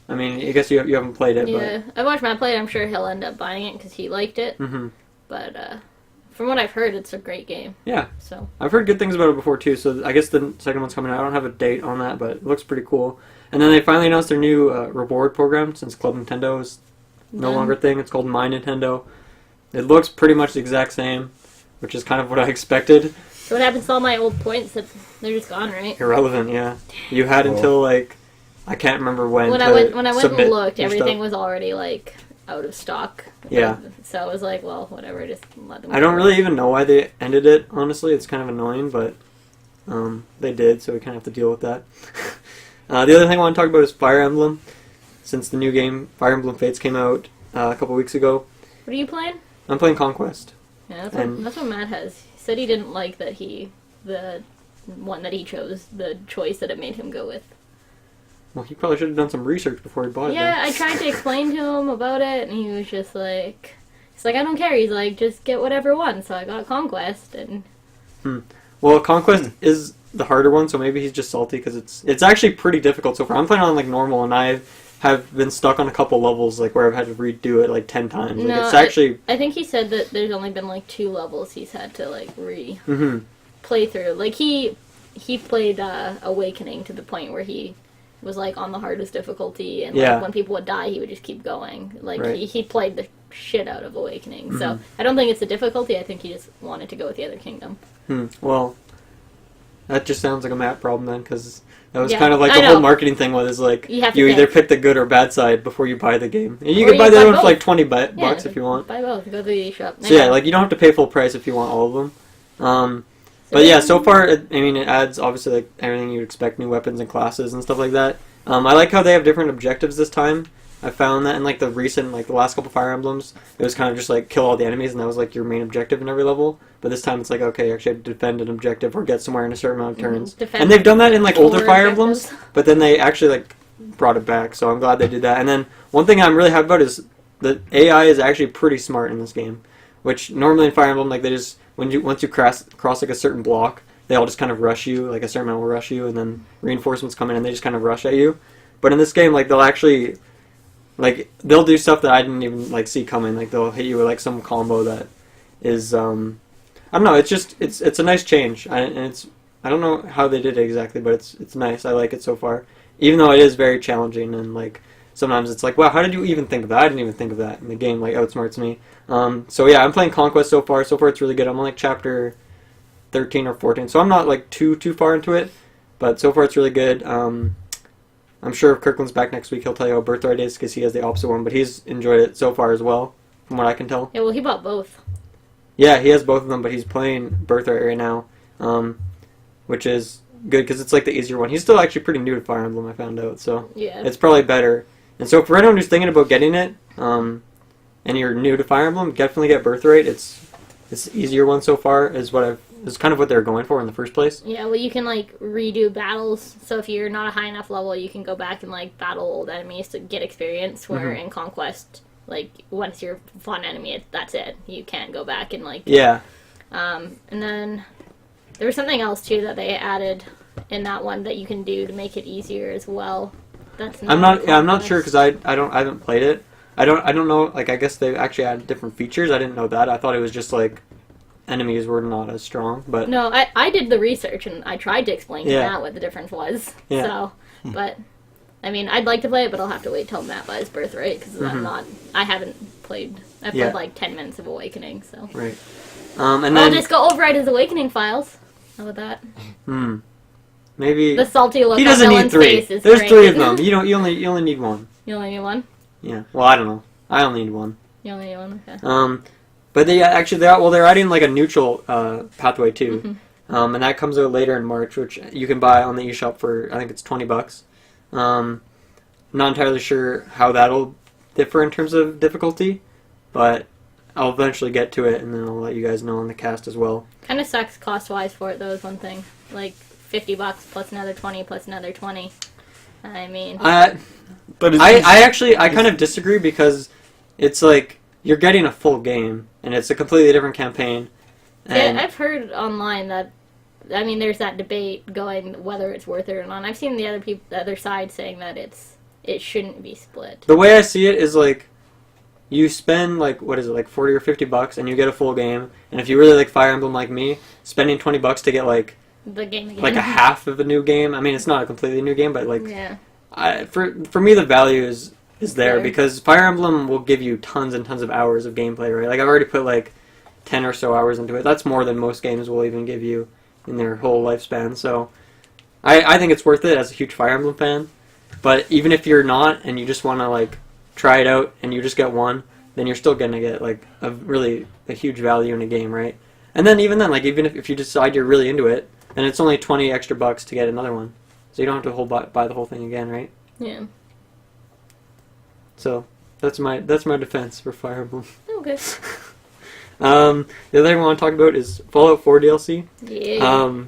I mean, I guess you haven't played it, Yeah, I watched Matt play it. I'm sure he'll end up buying it because he liked it. but But from what I've heard, it's a great game. yeah, So I've heard good things about it before too. So I guess the second one's coming out. I don't have a date on that, but it looks pretty cool. And then they finally announced their new reward program since Club Nintendo is no Done. longer a thing. It's called My Nintendo. It looks pretty much the exact same, which is kind of what I expected. So what happens to all my old points? That they're just gone, right? Irrelevant, yeah. You had until like I can't remember when. When to I went and submit looked, your everything stuff. was already like out of stock. Yeah. So I was like, well, whatever. Just let them. I don't go. really even know why they ended it. Honestly, it's kind of annoying, but they did, so we kind of have to deal with that. The other thing I want to talk about is Fire Emblem. Since the new game Fire Emblem Fates came out a couple weeks ago, What are you playing? I'm playing Conquest. Yeah, And- that's what Matt has. He said he didn't like that the one that he chose, the choice that it made him go with. Well, he probably should have done some research before he bought it. Yeah, I tried to explain to him about it, and he was just like, he's like, I don't care. He's like, just get whatever one. So I got Conquest, and Well, Conquest is the harder one, so maybe he's just salty because it's actually pretty difficult so far. I'm playing on like normal, and I have been stuck on a couple levels like where I've had to redo it like 10 times. Like, No, it's actually I think he said that there's only been like 2 levels he's had to like mhm. play through. Like he played Awakening to the point where he was like on the hardest difficulty, and like, Yeah. when people would die, he would just keep going. Like Right. he played the shit out of Awakening. So Mhm. I don't think it's the difficulty. I think he just wanted to go with the other kingdom. Well, that just sounds like a map problem then, because that was Yeah, kind of like I the whole know. marketing thing was like You have to you either pick. pick the good or bad side before you buy the game, and you Or can buy you the buy other one for both. like 20 bucks Yeah, if you want. Buy both. Go to the shop. So yeah, like you don't have to pay full price if you want all of them. But yeah, so far, it adds obviously like everything you'd expect, new weapons and classes and stuff like that. I like how they have different objectives this time. I found that in like the last couple Fire Emblems, it was kind of just like kill all the enemies, and that was like your main objective in every level. But this time it's like, okay, you actually have to defend an objective or get somewhere in a certain amount of turns. Defend And they've done that in like older 4 Fire objectives. Emblems, but then they actually like brought it back, so I'm glad they did that. And then one thing I'm really happy about is the AI is actually pretty smart in this game, which normally in Fire Emblem, like they just once you cross like a certain block, they all just kind of rush you, like a certain amount will rush you, and then reinforcements come in and they just kind of rush at you. But in this game, like they'll actually, like they'll do stuff that I didn't even like see coming. Like they'll hit you with like some combo that is, I don't know. It's just it's a nice change, and it's I don't know how they did it exactly, but it's nice. I like it so far, even though it is very challenging and like sometimes it's like, wow, how did you even think of that? I didn't even think of that. And the game like outsmarts me. So yeah, I'm playing Conquest so far. So far, it's really good. I'm on like chapter 13 or 14, so I'm not like too far into it, but so far it's really good. I'm sure if Kirkland's back next week, he'll tell you how Birthright is because he has the opposite one, but he's enjoyed it so far as well, from what I can tell. Yeah, well, he bought both. Yeah, he has both of them, but he's playing Birthright right now, which is good because it's like the easier one. He's still actually pretty new to Fire Emblem, I found out, so Yeah. it's probably better. And so for anyone who's thinking about getting it, and you're new to Fire Emblem, definitely get Birthright. It's the easier one so far, is kind of what they're going for in the first place. Yeah, well, you can, like, redo battles. So if you're not a high enough level, you can go back and, like, battle old enemies to get experience. Where in Conquest, like, once you're a fun enemy, that's it. You can't go back and, like... Yeah. And then there was something else, too, that they added in that one that you can do to make it easier as well. That's I'm not sure because I haven't played it. I don't know, like, I guess they actually added different features. I didn't know that. I thought it was just, like, enemies were not as strong, but... No, I did the research, and I tried to explain to Yeah. Matt what the difference was. Yeah. So, but, I mean, I'd like to play it, but I'll have to wait till Matt buys Birthright, because I haven't played... I played, Yeah. like, 10 minutes of Awakening, so... Right. And I'll then... just go override his Awakening files. How about that? Maybe... The salty look he on doesn't need Dylan's 3. face is There's great. 3 of them. You only need 1. You only need one? Yeah. Well, I don't know. I only need 1. You only need one? Okay. But they're adding like a neutral pathway too, and that comes out later in March, which you can buy on the eShop for I think it's $20. Not entirely sure how that'll differ in terms of difficulty, but I'll eventually get to it, and then I'll let you guys know on the cast as well. Kind of sucks cost-wise for it, though, is one thing. Like, $50 plus another 20 plus another 20. I mean... But it's I kind of disagree because it's like you're getting a full game and it's a completely different campaign. And Yeah, I've heard online that, I mean, there's that debate going whether it's worth it or not. I've seen the other side saying that it shouldn't be split. the way I see it is like you spend like what is it like $40 or $50 and you get a full game. And if you really like Fire Emblem like me, spending $20 to get like The game again. a half of a new game. I mean, it's not a completely new game, but like Yeah. for me the value is there There. because Fire Emblem will give you tons and tons of hours of gameplay, right? Like I've already put like 10 or so hours into it. That's more than most games will even give you in their whole lifespan. So I think it's worth it as a huge Fire Emblem fan. But even if you're not and you just want to like try it out and you just get one, then you're still gonna get like a huge value in a game, right? And then even then, like even if you decide you're really into it, then it's only 20 extra bucks to get another one. So you don't have to buy the whole thing again, right? Yeah. So that's my defense for Fire Emblem. Okay. The other thing I want to talk about is Fallout 4 DLC. Yeah.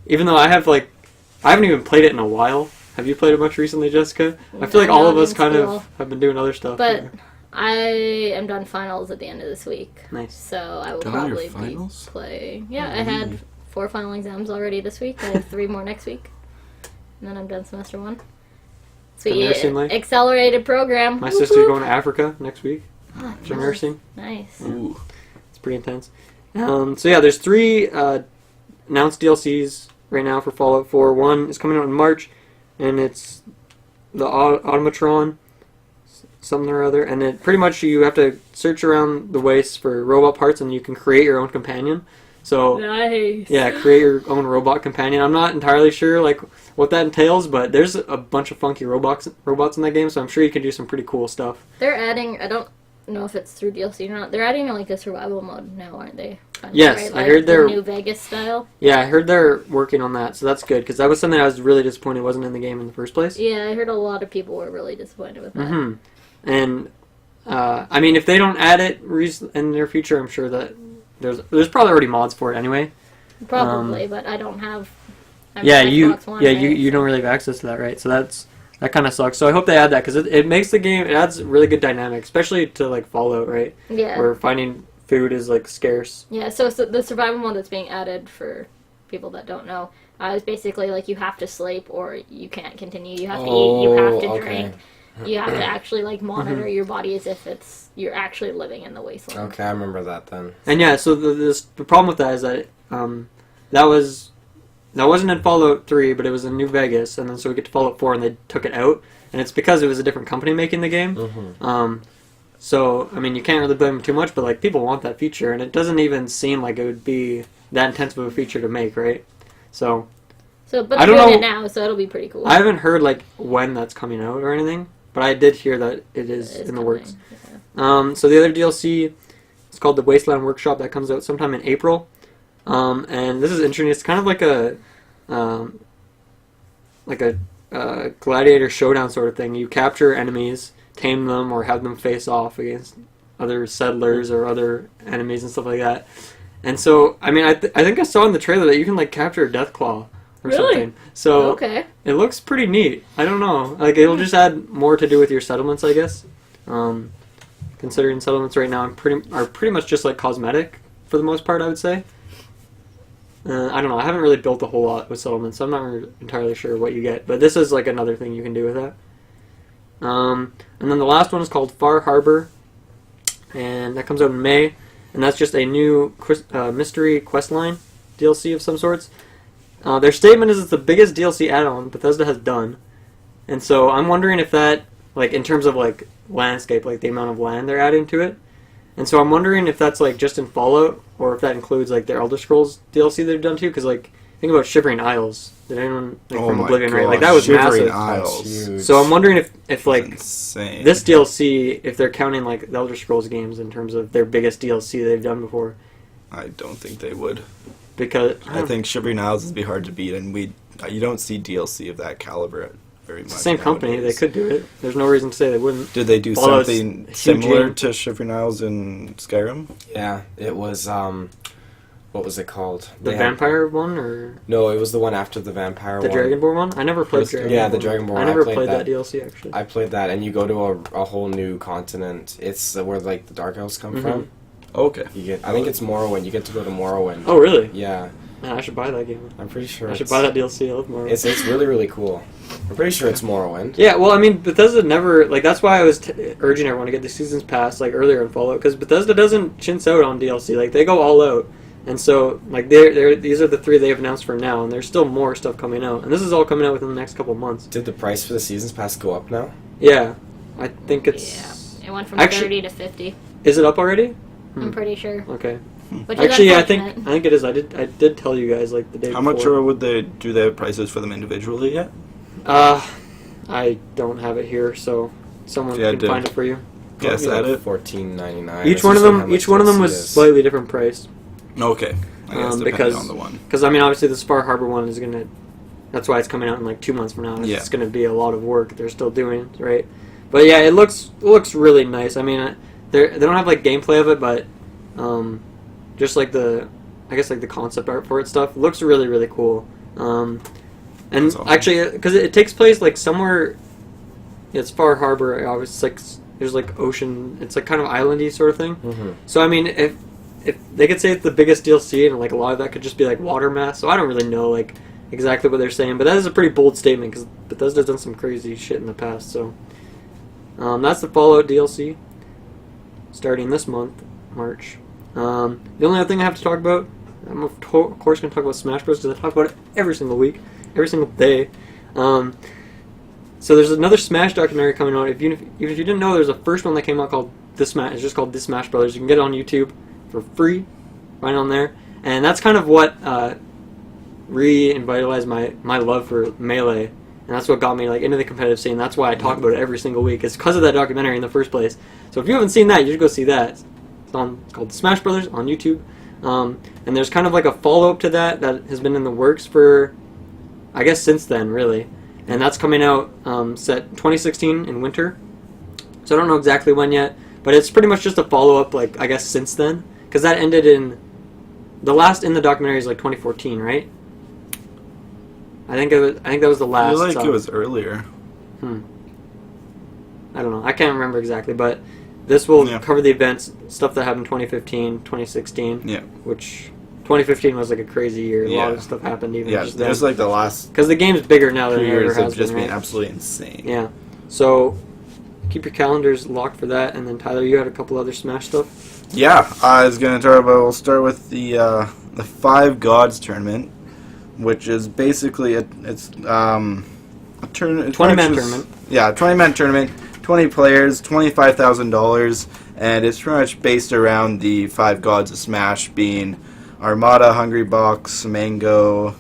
Even though I haven't even played it in a while. Have you played it much recently, Jessica? I feel like I all know, of us in kind school. of have been doing other stuff. But I am done finals at the end of this week. Nice. So I will Done all your probably be finals? playing. Yeah, I had 4 final exams already this week. I have 3 more next week. And then I'm done semester 1. Sweet. nursing life? Accelerated program. My Whoop, sister's whoop. going to Africa next week Oh, for nice. nursing. Nice. Ooh. It's pretty intense. So yeah, there's 3 announced DLCs right now for Fallout 4. One is coming out in March, and it's the Automatron, something or other. And it pretty much you have to search around the wastes for robot parts, and you can create your own companion. So Nice. yeah, create your own robot companion. I'm not entirely sure like what that entails, but there's a bunch of funky robots in that game, so I'm sure you can do some pretty cool stuff. They're adding, I don't know if it's through DLC or not, they're adding like a survival mode now, aren't they? Finally, Yes, right? I Like heard the they're- New Vegas style. Yeah, I heard they're working on that, so that's good, because that was something I was really disappointed wasn't in the game in the first place. Yeah, I heard a lot of people were really disappointed with that. Mm-hmm. And, I mean, if they don't add it in the near future, I'm sure that there's probably already mods for it anyway. Probably, but I don't have. I'm Yeah, an you Xbox One, yeah right? you don't really have access to that, right? So that kind of sucks. So I hope they add that, because it makes the game, it adds really good dynamic, especially to, like, Fallout, right? Yeah. Where finding food is, like, scarce. Yeah, so the survival mode that's being added for people that don't know is basically like you have to sleep or you can't continue. You have to eat, you have to drink. You have to actually like monitor your body as if you're actually living in the wasteland. Okay, I remember that then. And yeah, so the problem with that is that that wasn't in Fallout 3, but it was in New Vegas, and then so we get to Fallout 4 and they took it out, and it's because it was a different company making the game. Mm-hmm. So I mean, you can't really blame them too much, but like people want that feature, and it doesn't even seem like it would be that intensive of a feature to make, right? So So, but I they're don't doing know- it now, so it'll be pretty cool. I haven't heard like when that's coming out or anything, but I did hear that it is It is in the coming, works. yeah. So the other DLC, it's called the Wasteland Workshop, that comes out sometime in April. And this is interesting. It's kind of like a gladiator showdown sort of thing. You capture enemies, tame them, or have them face off against other settlers or other enemies and stuff like that. And so, I mean, I think I saw in the trailer that you can like capture a Deathclaw or Really? something. So Okay. it looks pretty neat. I don't know. Like it'll just add more to do with your settlements, I guess. Considering settlements right now are pretty much just like cosmetic for the most part, I would say. I don't know. I haven't really built a whole lot with settlements, so I'm not entirely sure what you get. But this is like another thing you can do with that. And then the last one is called Far Harbor, and that comes out in May. And that's just a new mystery questline DLC of some sorts. Their statement is it's the biggest DLC add-on Bethesda has done. And so I'm wondering if that, like in terms of like landscape, like the amount of land they're adding to it. And so I'm wondering if that's like just in Fallout, or if that includes like their Elder Scrolls DLC they've done too. Because like think about Shivering Isles. Did anyone like Oh from my Oblivion? Right? gosh, Like that was Shivering massive. Isles. That's huge. So I'm wondering if like Insane. this DLC, if they're counting like the Elder Scrolls games in terms of their biggest DLC they've done before. I don't think they would. Because I think Shivering Isles would be hard to beat, and you don't see DLC of that caliber very much. it's the same company. They nowadays. could do it. There's no reason to say they wouldn't. Did they do Fallout's something huge similar game. to Shivering Isles in Skyrim? Yeah, it was, what was it called? The They had- vampire one or No, it was the one after the vampire the one. Dragonborn one? I never played Dragonborn. Yeah, the Dragonborn I one, never I played played that that. DLC actually. I played that, and you go to a whole new continent. It's where, like, the Dark Elves come from. Okay. You get, I think it's Morrowind. You get to go to Morrowind. Oh really? Yeah, Man, I should buy that game. I'm pretty sure I should it's, buy that DLC. I love more. It's really, really cool. I'm pretty sure it's Morrowind. Yeah, well, I mean, Bethesda never like. That's why I was urging everyone to get the seasons pass like earlier in Fallout, because Bethesda doesn't chintz out on DLC. Like they go all out, and so like these are the 3 they've announced for now, and there's still more stuff coming out, and this is all coming out within the next couple of months. Did the price for the Seasons Pass go up now? Yeah, I think it's. Yeah. It went from Actually- 30 to 50. Is it up already? I'm pretty sure. Okay. Which is Actually, I unfortunate. think it is. I did tell you guys like the day How before. much would they have prices for them individually yet? I don't have it here, so someone Yeah, can did- find it for you. Guess at it. $14.99. Each one of them was slightly different price. Okay. I guess depending because on the one. Because I mean, obviously, the Far Harbor one is gonna. That's why it's coming out in like 2 months from now. It's Yeah. just gonna be a lot of work they're still doing, right? But yeah, it looks really nice. I mean, they don't have like gameplay of it, but just like the concept art for it stuff looks really really cool. And That's awesome. actually, because it takes place like somewhere. It's Far Harbor. It's like there's like ocean. It's like kind of islandy sort of thing. Mm-hmm. So I mean, if they could say it's the biggest DLC, and like a lot of that could just be like water mass. So I don't really know like exactly what they're saying, but that is a pretty bold statement because Bethesda's done some crazy shit in the past. So that's the Fallout DLC starting this month, March. The only other thing I have to talk about, I'm of course going to talk about Smash Bros. Because I talk about it every single week, every single day. So there's another Smash documentary coming out. If you didn't know, there's a first one that came out called It's just called This Smash Brothers. You can get it on YouTube for free, right on there. And that's kind of what revitalized my love for Melee. And that's what got me like into the competitive scene. That's why I talk about it every single week. It's because of that documentary in the first place. So if you haven't seen that, you should go see that. It's called Smash Brothers on YouTube. And there's kind of like a follow-up to that has been in the works for, I guess, since then, really. And that's coming out set 2016 in winter. So I don't know exactly when yet, but it's pretty much just a follow-up, like, I guess, since then. Because that ended in... The last in the documentary is like 2014, right? I think that was the last. I feel like it was earlier. I don't know. I can't remember exactly, but this will Yeah. cover the events, stuff that happened 2015, 2016. Yeah. Which 2015 was like a crazy year. A lot Yeah. of stuff happened even Yeah, just it was then. like the last Because the game's bigger now than 2 it ever years has have just been. been Right? absolutely insane. Yeah. So keep your calendars locked for that. And then Tyler, you had a couple other Smash stuff. Yeah, I was going to talk about. We'll start with the Five Gods tournament, which is basically a tournament. 20-man tournament. Yeah, 20-man tournament, 20 players, $25,000, and it's pretty much based around the Five Gods of Smash being Armada, Hungry Box, Mango,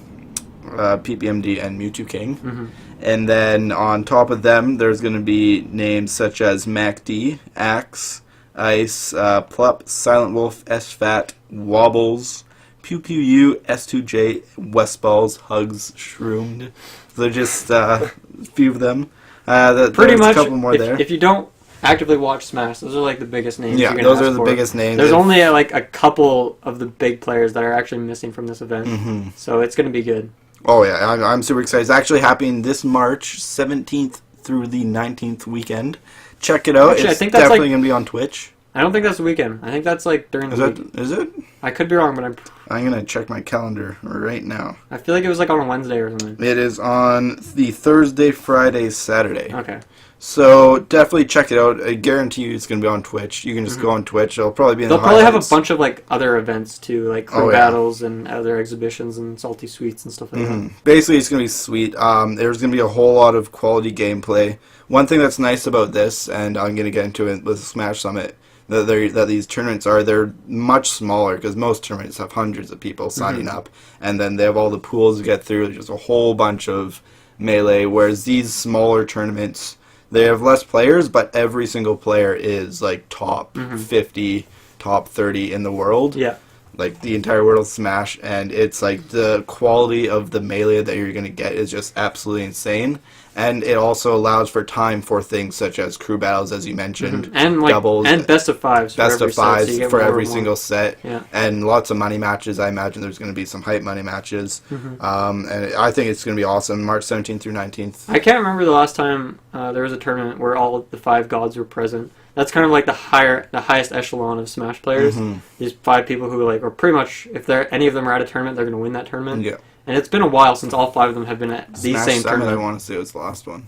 PPMD, and Mewtwo King. And then on top of them, there's going to be names such as MacD, Axe, Ice, Plup, Silent Wolf, SFAT, Wobbles, Pew Pew U, S2J, Westballs, Hugs, Shroomed. So they're just a few of them. Pretty much, a couple more there. If you don't actively watch Smash, those are like the biggest names. Yeah, you're gonna those ask are the for. biggest names. There's only like a couple of the big players that are actually missing from this event, so it's going to be good. Oh yeah, I'm super excited. It's actually happening this March 17th through the 19th weekend. Check it out. Actually, I it's think that's definitely like- going to be on Twitch. I don't think that's the weekend. I think that's like during the week. Is it? I could be wrong, but I'm going to check my calendar right now. I feel like it was like on a Wednesday or something. It is on the Thursday, Friday, Saturday. Okay. So definitely check it out. I guarantee you it's going to be on Twitch. You can just go on Twitch. It'll probably be in They'll the probably have a highlights. bunch of like other events too, like crew Oh, yeah. battles and other exhibitions and salty sweets and stuff like that. Basically, it's going to be sweet. There's going to be a whole lot of quality gameplay. One thing that's nice about this, and I'm going to get into it with Smash Summit, that these tournaments they're much smaller because most tournaments have hundreds of people signing up, and then they have all the pools to get through. There's just a whole bunch of melee, whereas these smaller tournaments, they have less players, but every single player is like top 50, top 30 in the world. Yeah. Like the entire world of Smash, and it's like the quality of the melee that you're going to get is just absolutely insane. And it also allows for time for things such as crew battles, as you mentioned, And like doubles, and best of fives. For best every of set, so fives you get for more every and more. single set, Yeah. and lots of money matches. I imagine there's going to be some hype money matches, and I think it's going to be awesome. March 17th through 19th. I can't remember the last time there was a tournament where all of the 5 gods were present. That's kind of like the highest echelon of Smash players. These 5 people who like, or pretty much, if any of them are at a tournament, they're going to win that tournament. Yeah, And it's been a while since all 5 of them have been at the Smash same Summit, tournament. I want to say was the last one.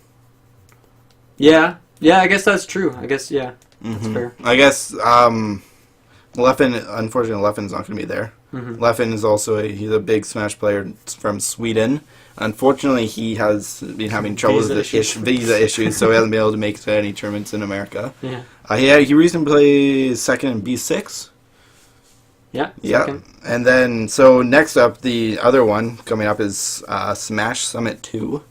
Yeah, I guess that's true. I guess that's fair. I guess Leffen, unfortunately, Leffen's not going to be there. Leffen is also he's a big Smash player from Sweden. Unfortunately, he has been having trouble with visa issues, so he hasn't been able to make it to any tournaments in America. Yeah. He recently played second in B6. Yeah. Yeah, Second. and then so next up, the other one coming up is Smash Summit 2.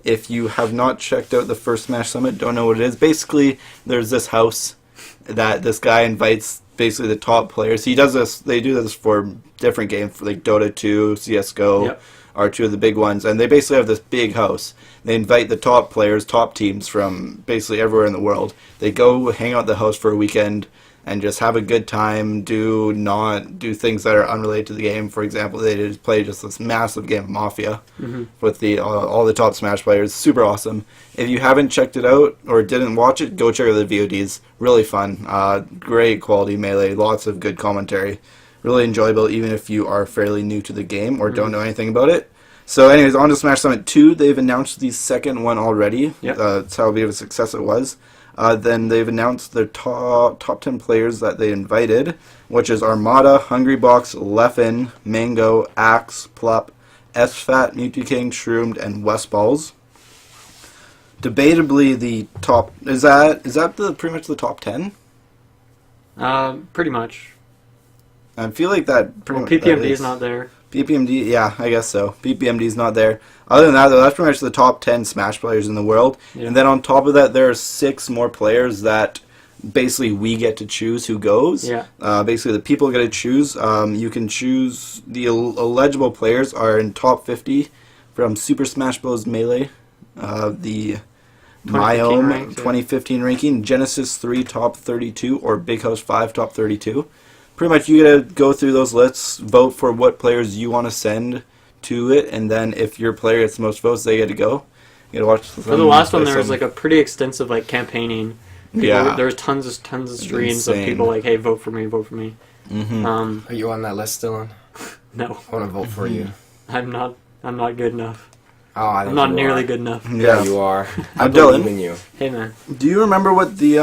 If you have not checked out the first Smash Summit, don't know what it is. Basically, there's this house that this guy invites basically the top players. He does this. They do this for different games, for like Dota 2, CS:GO, Yep. are two of the big ones. And they basically have this big house. They invite the top players, top teams from basically everywhere in the world. They go hang out at the house for a weekend and just have a good time, do things that are unrelated to the game. For example, they just play just this massive game of Mafia with the all the top Smash players. Super awesome. If you haven't checked it out or didn't watch it, go check out the VODs. Really fun. Great quality melee. Lots of good commentary. Really enjoyable even if you are fairly new to the game or don't know anything about it. So anyways, on to Smash Summit 2. They've announced the second one already. Yep. That's how big of a success it was. Then they've announced their top 10 players that they invited, which is Armada, Hungrybox, Leffen, Mango, Axe, Plup, SFAT, Mewtwo King, Shroomed, and Westballs. Debatably, the top is that pretty much the top 10? Pretty much. I feel like that. Well, PPMD is not there. PPMD, yeah, I guess so. PPMD is not there. Other than that, though, that's pretty much the top 10 Smash players in the world. Yeah. And then on top of that, there are 6 more players that basically we get to choose who goes. Yeah. Basically, the people get to choose. You can choose the eligible players are in top 50 from Super Smash Bros. Melee, the 2015 Myome ranks, yeah. 2015 ranking, Genesis 3 top 32, or Big House 5 top 32. Pretty much you gotta go through those lists, vote for what players you want to send to it, and then if your player gets the most votes, they get to go. You gotta watch. For the last one, there was like a pretty extensive like campaigning. Yeah. There was tons of streams of insane. people like, "Hey, vote for me, vote for me." Are you on that list, Dylan? No, I want to vote for you. I'm not good enough. Oh, I think I'm not you nearly are. good enough. Yeah, you are. I I'm believe Dylan. in you. Hey, man. Do you remember what the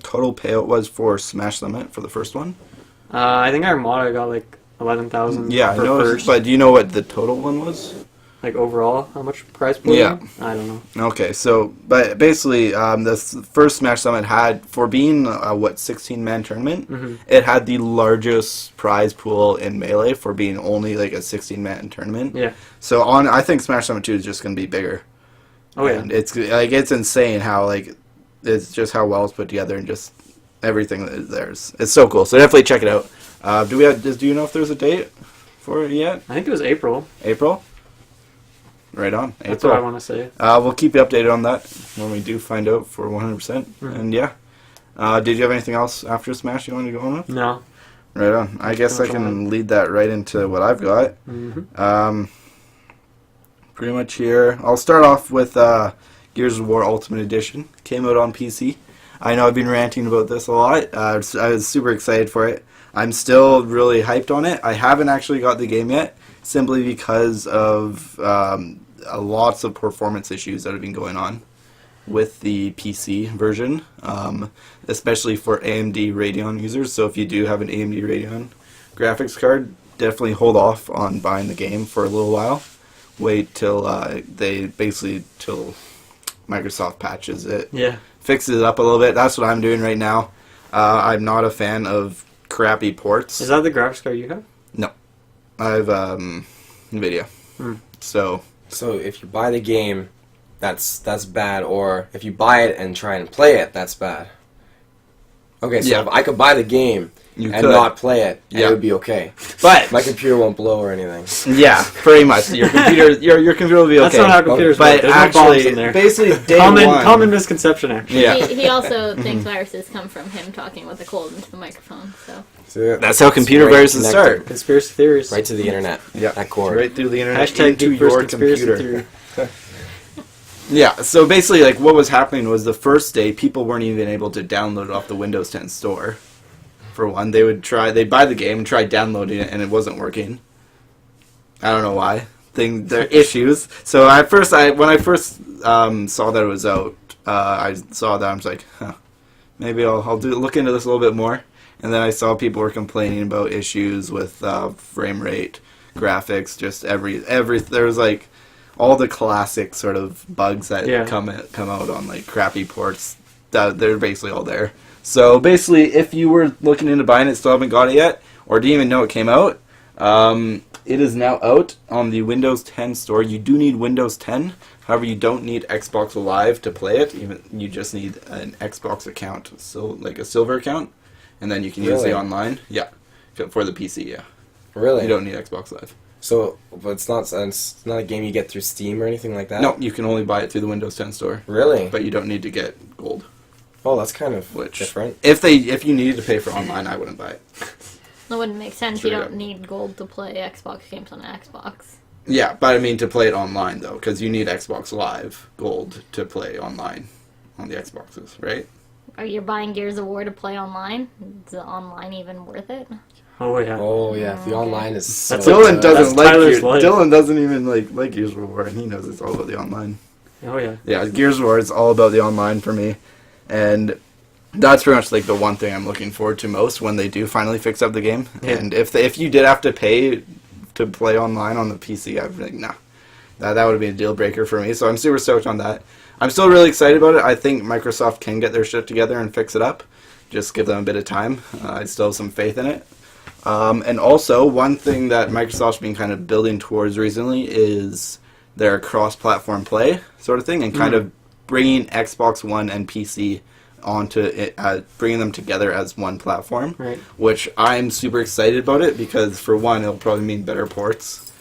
total payout was for Smash Summit for the first one? I think Armada got like 11,000. Yeah, I for know. first. But do you know what the total one was? Like overall, how much prize pool? Yeah. I don't know. Okay, so but basically, this first Smash Summit had, for being a 16-man tournament, it had the largest prize pool in Melee for being only like a 16-man tournament. Yeah. So I think Smash Summit 2 is just going to be bigger. Oh yeah. And it's insane how it's just how well it's put together and just everything that is there. It's so cool. So definitely check it out. Do you know if there's a date for it yet? I think it was April. April? Right on. That's April. what I want to say. We'll keep you updated on that when we do find out for 100%. And yeah. Did you have anything else after Smash you wanted to go on with? No. Right on. I guess I can lead that right into what I've got. Pretty much here. I'll start off with Gears of War Ultimate Edition. Came out on PC. I know I've been ranting about this a lot. I was super excited for it. I'm still really hyped on it. I haven't actually got the game yet, simply because of lots of performance issues that have been going on with the PC version, especially for AMD Radeon users. So if you do have an AMD Radeon graphics card, definitely hold off on buying the game for a little while. Wait till till Microsoft patches it. Yeah. Fixes it up a little bit. That's what I'm doing right now. I'm not a fan of crappy ports. Is that the graphics card you have? No. I have NVIDIA. So if you buy the game, that's bad, or if you buy it and try and play it, that's bad. Okay, so if I could buy the game not play it, it would be okay. But my computer won't blow or anything. Yeah, pretty much. Your computer will be okay. That's not how computers work. There's no bombs in there. Basically, day common misconception, actually. Yeah. He also thinks viruses come from him talking with a cold into the microphone. So that's how computer viruses start. Conspiracy theories. Right to the internet. Yeah, that cord. Right through the internet. Hashtag into GeekVerse your conspiracy computer. theory. Yeah, so basically, like, what was happening was the first day, people weren't even able to download it off the Windows 10 store. For one, they'd buy the game and try downloading it, and it wasn't working. I don't know why. There are issues. So when I first saw that it was out, I saw that I was like, maybe I'll look into this a little bit more. And then I saw people were complaining about issues with frame rate, graphics, just there was like all the classic sort of bugs that come out on like crappy ports. That they're basically all there. So basically, if you were looking into buying it, still haven't got it yet, or didn't even know it came out, it is now out on the Windows 10 store. You do need Windows 10. However, you don't need Xbox Live to play it. You just need an Xbox account, so like a silver account, and then you can use the online. Yeah, for the PC. Yeah. Really? You don't need Xbox Live. So, but it's not a game you get through Steam or anything like that? No, you can only buy it through the Windows 10 store. Really? But you don't need to get gold. Oh, that's kind of different. If you needed to pay for online, I wouldn't buy it. That wouldn't make sense. You don't need gold to play Xbox games on Xbox. Yeah, but I mean to play it online, though, because you need Xbox Live Gold to play online on the Xboxes, right? Are you buying Gears of War to play online? Is the online even worth it? Oh, yeah. Oh, yeah. The online is so Dylan doesn't like Tyler's life. Dylan doesn't even like Gears of War, and he knows it's all about the online. Oh, yeah. Yeah, Gears of War is all about the online for me. And that's pretty much like the one thing I'm looking forward to most when they do finally fix up the game. Yeah. And if you did have to pay to play online on the PC, I'd be like, nah. That would be a deal breaker for me. So I'm super stoked on that. I'm still really excited about it. I think Microsoft can get their shit together and fix it up. Just give them a bit of time. I still have some faith in it. And also, one thing that Microsoft's been kind of building towards recently is their cross-platform play sort of thing, and kind of bringing Xbox One and PC onto it, bringing them together as one platform, right. Which I'm super excited about it, because for one, it'll probably mean better ports,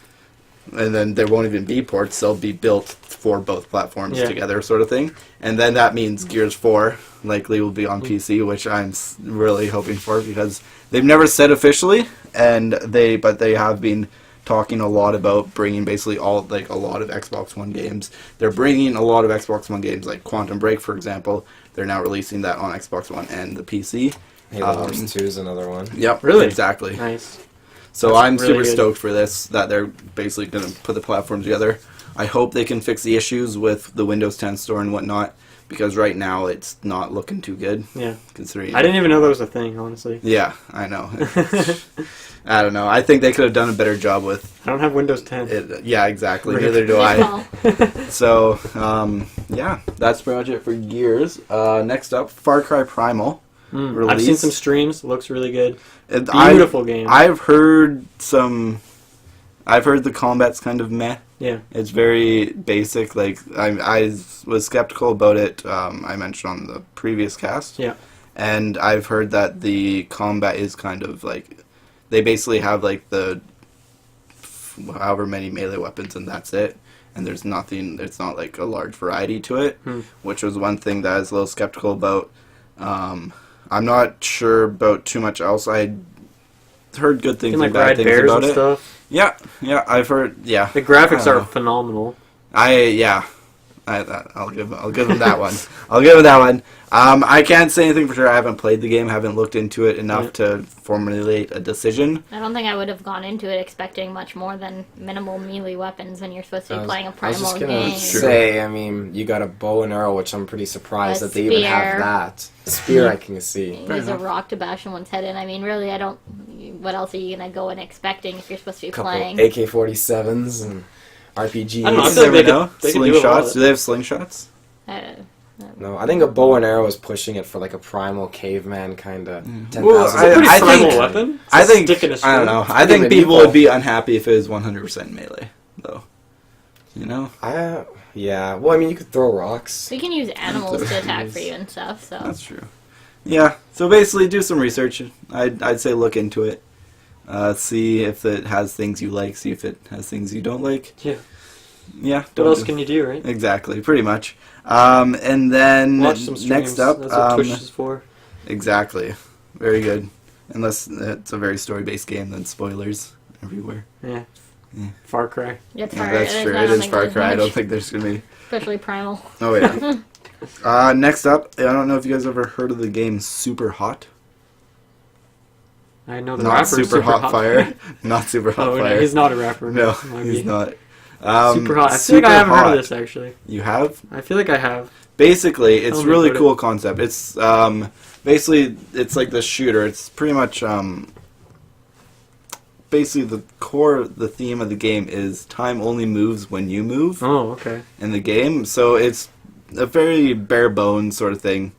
and then there won't even be ports, they'll be built for both platforms together sort of thing, and then that means Gears 4 likely will be on PC, which I'm really hoping for, because they've never said officially, but they have been talking a lot about bringing basically a lot of Xbox One games. They're bringing a lot of Xbox One games, like Quantum Break, for example. They're now releasing that on Xbox One and the PC. Halo Wars 2 is another one. Yep, really, exactly. Nice. So That's I'm really super good. stoked for this, that they're basically going to put the platforms together. I hope they can fix the issues with the Windows 10 store and whatnot, because right now it's not looking too good. Yeah. Considering I didn't even know that was a thing, honestly. Yeah, I know. I don't know. I think they could have done a better job with I don't have Windows 10. it. Yeah, exactly. Right. Neither do I. Well, So, yeah, that's pretty much it for Gears. Next up, Far Cry Primal. I've seen some streams. Looks really good. Beautiful Game. I've heard the combat's kind of meh. Yeah. It's very basic. Like I was skeptical about it. I mentioned on the previous cast. Yeah. And I've heard that the combat is kind of like they basically have like the however many melee weapons and that's it. And there's nothing. It's not like a large variety to it, which was one thing that I was a little skeptical about. I'm not sure about too much else. I heard good things You can, and like, bad ride things bears about and it. stuff. Yeah, I've heard. Yeah, The graphics I don't are know. phenomenal. I'll give them that one. I'll give them that one. I can't say anything for sure. I haven't played the game, haven't looked into it enough to formulate a decision. I don't think I would have gone into it expecting much more than minimal melee weapons when you're supposed to be playing a I was primal just gonna game. say, I mean, you got a bow and arrow, which I'm pretty surprised A that they even have spear. that. A spear, I can see. Use a rock to bash someone's head in. I mean, really, I don't. What else are you gonna go in expecting if you're supposed to be A couple playing? AK-47s and RPGs. I don't know, I You feel like never they know. could do a lot. Slingshots. Do they have slingshots? No, I think a bow and arrow is pushing it for like a primal caveman kind of 10,000. Well, It's a pretty I primal think- weapon. It's I a think stick and a I don't string. know. I Pretty think people medieval. would be unhappy if it was 100% melee, though. You know, Yeah, well, I mean, you could throw rocks. We can use animals to attack for you and stuff. So that's true. Yeah. So basically, do some research. I'd say look into it. See if it has things you like. See if it has things you don't like. Yeah. Yeah. What else can you do, right? Exactly, pretty much. And then Watch some streams. next up, That's what Twitch is for. exactly, very good. Unless it's a very story-based game, then spoilers everywhere. Yeah. Yeah. Far Cry. it's Yeah, Far. that's I true. don't It is think Far there's Cry. I much, don't think there's gonna be. especially primal. Oh yeah. Next up, I don't know if you guys ever heard of the game Super Hot. I know the Not rapper Super Hot Fire. Not Super Hot Oh, Fire. no, he's not a rapper. No, Might he's be. not. Super Hot. I feel Super like I haven't Hot. heard of this, actually. You have? I feel like I have. Basically, it's Tell me really about cool concept. It's basically it's like the shooter. It's pretty much basically the theme of the game is time only moves when you move Oh, okay. in the game. So it's a very bare bones sort of thing,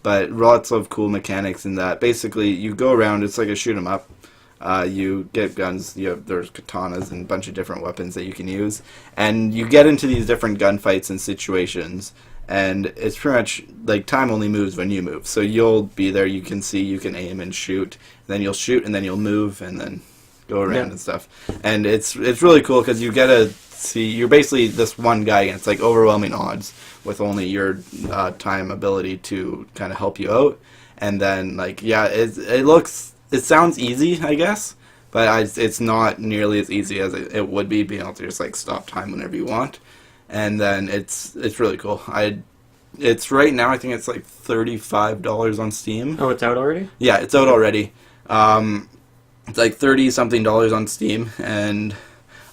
but lots of cool mechanics in that. Basically, you go around. It's like a shoot 'em up. You get guns. There's katanas and a bunch of different weapons that you can use, and you get into these different gunfights and situations. And it's pretty much like time only moves when you move. So you'll be there. You can see. You can aim and shoot. Then you'll shoot, and then you'll move, and then go around Yeah. and stuff. And it's really cool because you get to see. You're basically this one guy, and it's like overwhelming odds with only your time ability to kind of help you out. And then like it sounds easy, I guess, but it's not nearly as easy as it would be being able to just like stop time whenever you want. And then it's really cool. It's right now. I think it's like $35 on Steam. Oh, it's out already? Yeah, it's out already. It's like $30-something on Steam, and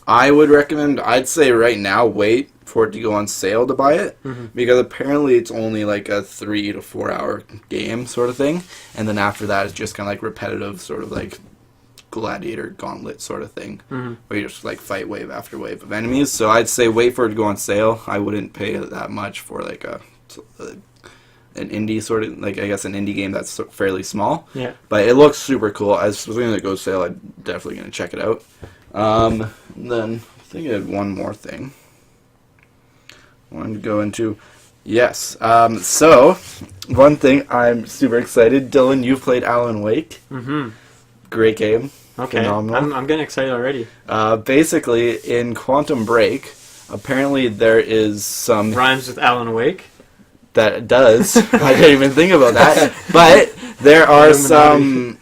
I would recommend. I'd say right now, wait for it to go on sale to buy it, because apparently it's only like a 3 to 4 hour game sort of thing, and then after that it's just kind of like repetitive, sort of like gladiator gauntlet sort of thing, where you just like fight wave after wave of enemies. So I'd say wait for it to go on sale. I wouldn't pay that much for like an indie sort of, like, I guess an indie game that's fairly small. Yeah. But it looks super cool. As soon as it goes sale, I'm definitely going to check it out. Then I think I had one more thing I wanted to go into. Yes. So one thing I'm super excited. Dylan, you've played Alan Wake. Mm-hmm. Great game. Okay. Phenomenal. I'm getting excited already. Basically, in Quantum Break, apparently there is some Rhymes with Alan Wake. that does. I didn't even think about that. But there are some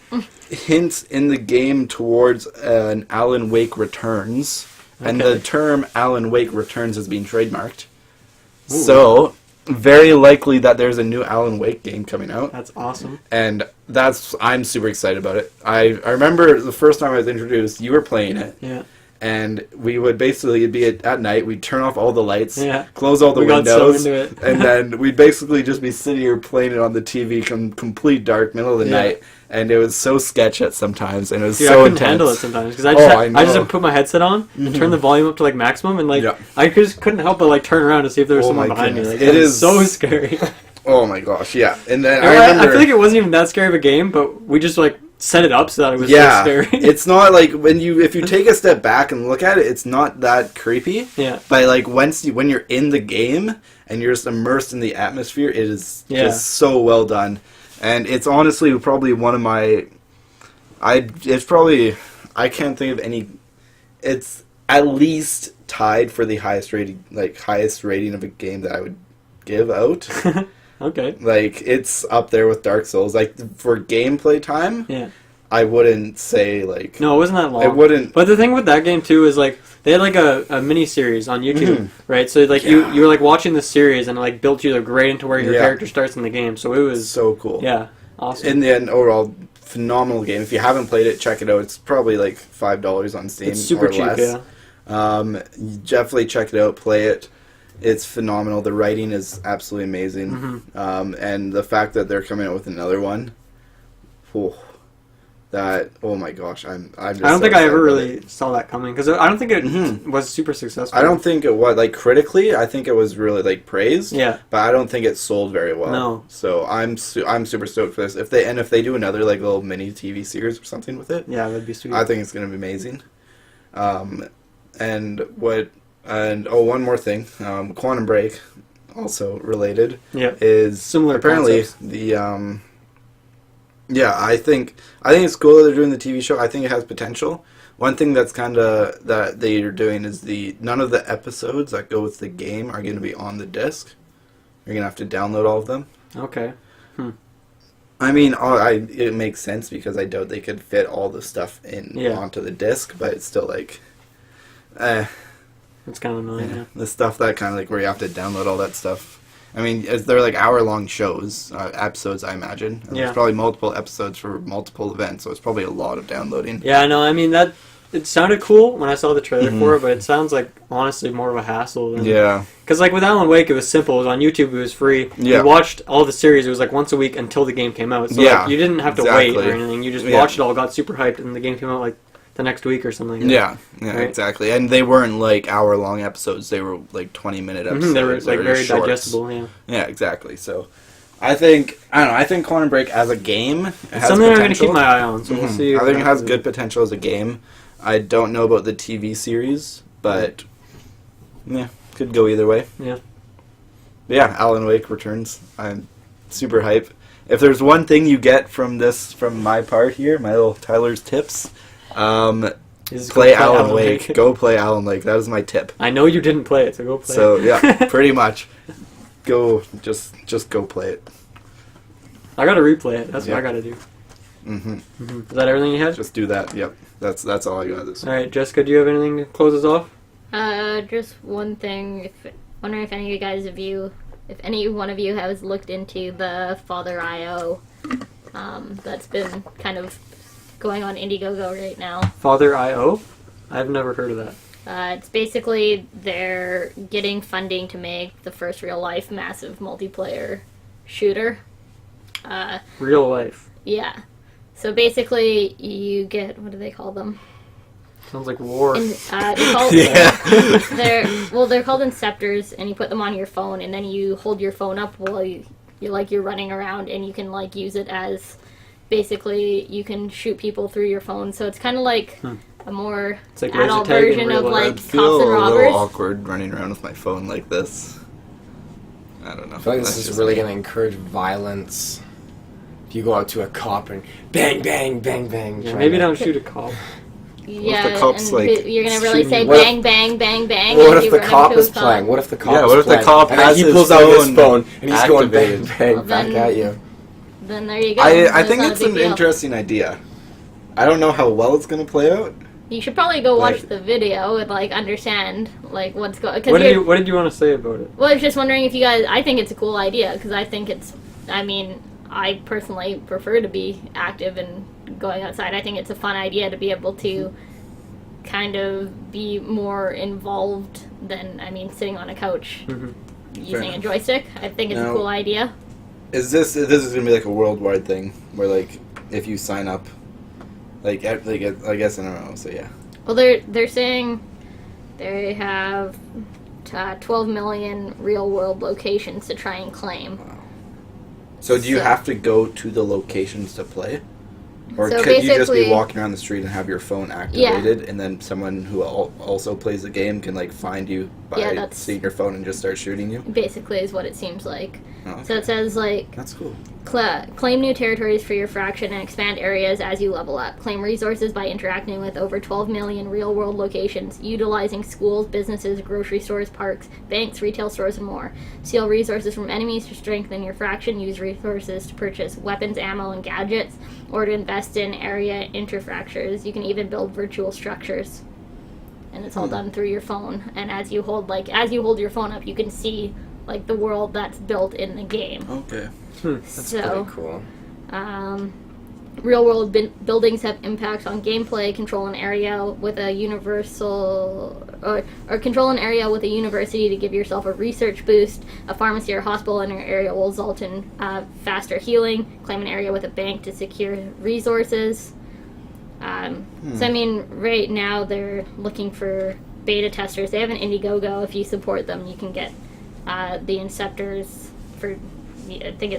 hints in the game towards an Alan Wake Returns. And Okay. the term Alan Wake Returns is being trademarked. Ooh. So, very likely that there's a new Alan Wake game coming out. That's awesome. And I'm super excited about it. I remember the first time I was introduced, you were playing it. Yeah. and we would basically be at night. We'd turn off all the lights, Yeah. close all the We got so windows, into it. and then we'd basically just be sitting here playing it on the TV, complete dark, middle of the Yeah. night, and it was so sketch at sometimes, and it was Dude, so I couldn't intense. handle it sometimes because I Oh, just I I just know. had to put my headset on and turn the volume up to like maximum, and like Yeah. I just couldn't help but like turn around to see if there was Oh someone my behind me. goodness. Like It it is is- so scary. Oh my gosh, yeah. And then I, I remember. feel like it wasn't even that scary of a game, but we just like set it up so that it was yeah, so scary. it's not like if you take a step back and look at it, it's not that creepy. Yeah. But like when you're in the game and you're just immersed in the atmosphere, it is just so well done. And it's honestly probably one of my it's probably I can't think of any it's at least tied for the highest rating of a game that I would give out. Okay. Like it's up there with Dark Souls. Like for gameplay time, Yeah. I wouldn't say like No, it wasn't that long. it wouldn't. But the thing with that game too is like they had like a mini series on YouTube, right? So like Yeah. you were like watching the series and it, like built you like right into where your Yeah. character starts in the game. So it was So cool. yeah, awesome. In the end, overall, phenomenal game. If you haven't played it, check it out. It's probably like $5 on Steam. It's super or cheap, less. yeah. You definitely check it out. Play it. It's phenomenal. The writing is absolutely amazing. And the fact that they're coming out with another one, oh my gosh, I'm just I don't so think I ever excited about really saw that coming because I don't think it was super successful. I don't think it was like critically. I think it was really like praised. Yeah. But I don't think it sold very well. No. So I'm super stoked for this. If they do another like little mini TV series or something with it, Yeah, that'd be sweet. I think it's gonna be amazing. And one more thing, Quantum Break, also related, Yeah. is Similar apparently concepts. the I think it's cool that they're doing the TV show. I think it has potential. One thing that's that they are doing is none of the episodes that go with the game are going to be on the disc. You're going to have to download all of them. Okay. I mean, it makes sense because I doubt they could fit all the stuff onto the disc, but it's still like, It's kind of annoying. Yeah. the stuff that kind of like where you have to download all that stuff. I mean, they're like hour-long shows, episodes, I imagine. And There's probably multiple episodes for multiple events, so it's probably a lot of downloading. Yeah, I know. I mean it sounded cool when I saw the trailer for it, but it sounds like honestly more of a hassle than Yeah. Because like with Alan Wake, it was simple. It was on YouTube. It was free. Yeah. You watched all the series. It was like once a week until the game came out. So Yeah, like, you didn't have to exactly. wait or anything. You just Yeah. watched it all, got super hyped, and the game came out like the next week or something. Yeah, Right? exactly. And they weren't like hour-long episodes. They were like 20-minute episodes. They were like very shorts. digestible. Yeah. Yeah, exactly. So, I don't know. I think Quantum Break as a game has Something I'm going to potential. keep my eye on. So we'll see. I think it has what good potential as a game. I don't know about the TV series, but yeah, could go either way. Yeah. But yeah, Alan Wake returns. I'm super hype. If there's one thing you get from my part here, my little Tyler's tips, Is play Alan Wake. Go play Alan Wake. That is my tip. I know you didn't play it, so go play So it. yeah, pretty much. Go, just go play it. I got to replay it. That's Yeah. what I got to do. Mm-hmm. Is that everything you had? Just do that. Yep. That's all I got this. All right, Jessica, do you have anything to close us off? Just one thing. Wondering if any of you guys if any one of you has looked into the Father IO, that's been kind of going on Indiegogo right now. Father IO? I've never heard of that. It's basically they're getting funding to make the first real life massive multiplayer shooter. Real life. Yeah. So basically, you get, what do they call them? Sounds like war. They're called, Yeah. they're called inceptors, and you put them on your phone, and then you hold your phone up while you're running around, and you can like use it as basically you can shoot people through your phone. So it's kind of like a more It's like adult laser tag in version real of life. like I cops feel and a robbers. little awkward running around with my phone like this. I don't know. I feel like this That's is just really me. going to encourage violence. If you go out to a cop and bang, bang, bang, bang. Yeah, trying maybe to- don't shoot a cop. Yeah, the cops, and like, you're gonna really shooting say you? What if- bang, bang, bang, bang. What and if you the run cop into is a cop. playing? What if the cop Yeah, is what if the playing? cop and then has he his pulls out his phone phone and he's going bang, activated? bang, Well, back then- at you? Then there you go. I That's think not a it's big an deal. interesting idea. I don't know how well it's going to play out. You should probably go watch Right. the video and like understand like what's going. What did you want to say about it? Well, I was just wondering if you guys. I think it's a cool idea because I think it's. I mean, I personally prefer to be active and going outside. I think it's a fun idea to be able to kind of be more involved than, I mean, sitting on a couch using a joystick. I think it's a cool idea. Is this going to be like a worldwide thing where, like, if you sign up, like I guess I don't know. So yeah. Well, they're saying they have 12 million real world locations to try and claim. Wow. So do you have to go to the locations to play? Or So could you just be basically- walking around the street and have your phone activated, and then someone who also plays the game can like find you by seeing your phone and just start shooting you? Basically is what it seems like. Oh, okay. So it says, like, That's cool. claim new territories for your fraction and expand areas as you level up. Claim resources by interacting with over 12 million real-world locations, utilizing schools, businesses, grocery stores, parks, banks, retail stores, and more. Steal resources from enemies to strengthen your fraction. Use resources to purchase weapons, ammo, and gadgets, or to invest in area interfractures. You can even build virtual structures. And it's all done through your phone. And as you hold your phone up, you can see, like, the world that's built in the game. Okay. That's pretty cool. Real-world buildings have impact on gameplay. Control an area with a control an area with a university to give yourself a research boost. A pharmacy or hospital in your area will result in faster healing. Claim an area with a bank to secure resources. So I mean, right now they're looking for beta testers. They have an Indiegogo. If you support them, you can get the Inceptors for, I think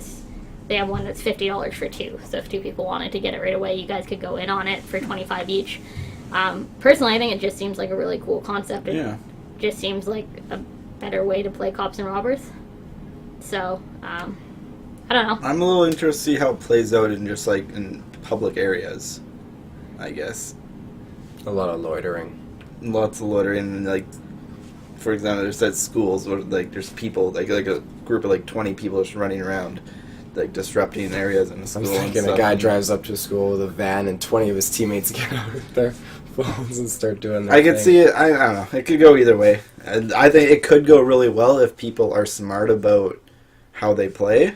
they have one that's $50 for 2. So if 2 people wanted to get it right away, you guys could go in on it for $25 each. Personally, I think it just seems like a really cool concept. It just seems like a better way to play cops and robbers. So, I don't know. I'm a little interested to see how it plays out in just like in public areas, I guess. A lot of loitering. Lots of loitering, and like, for example, there's at schools where like there's people like a group of like 20 people just running around, like disrupting areas in the I'm school. and thinking stuff. a guy drives up to school with a van and 20 of his teammates get out with their phones and start doing their I could thing. see it. I don't know. It could go either way. And I think it could go really well if people are smart about how they play.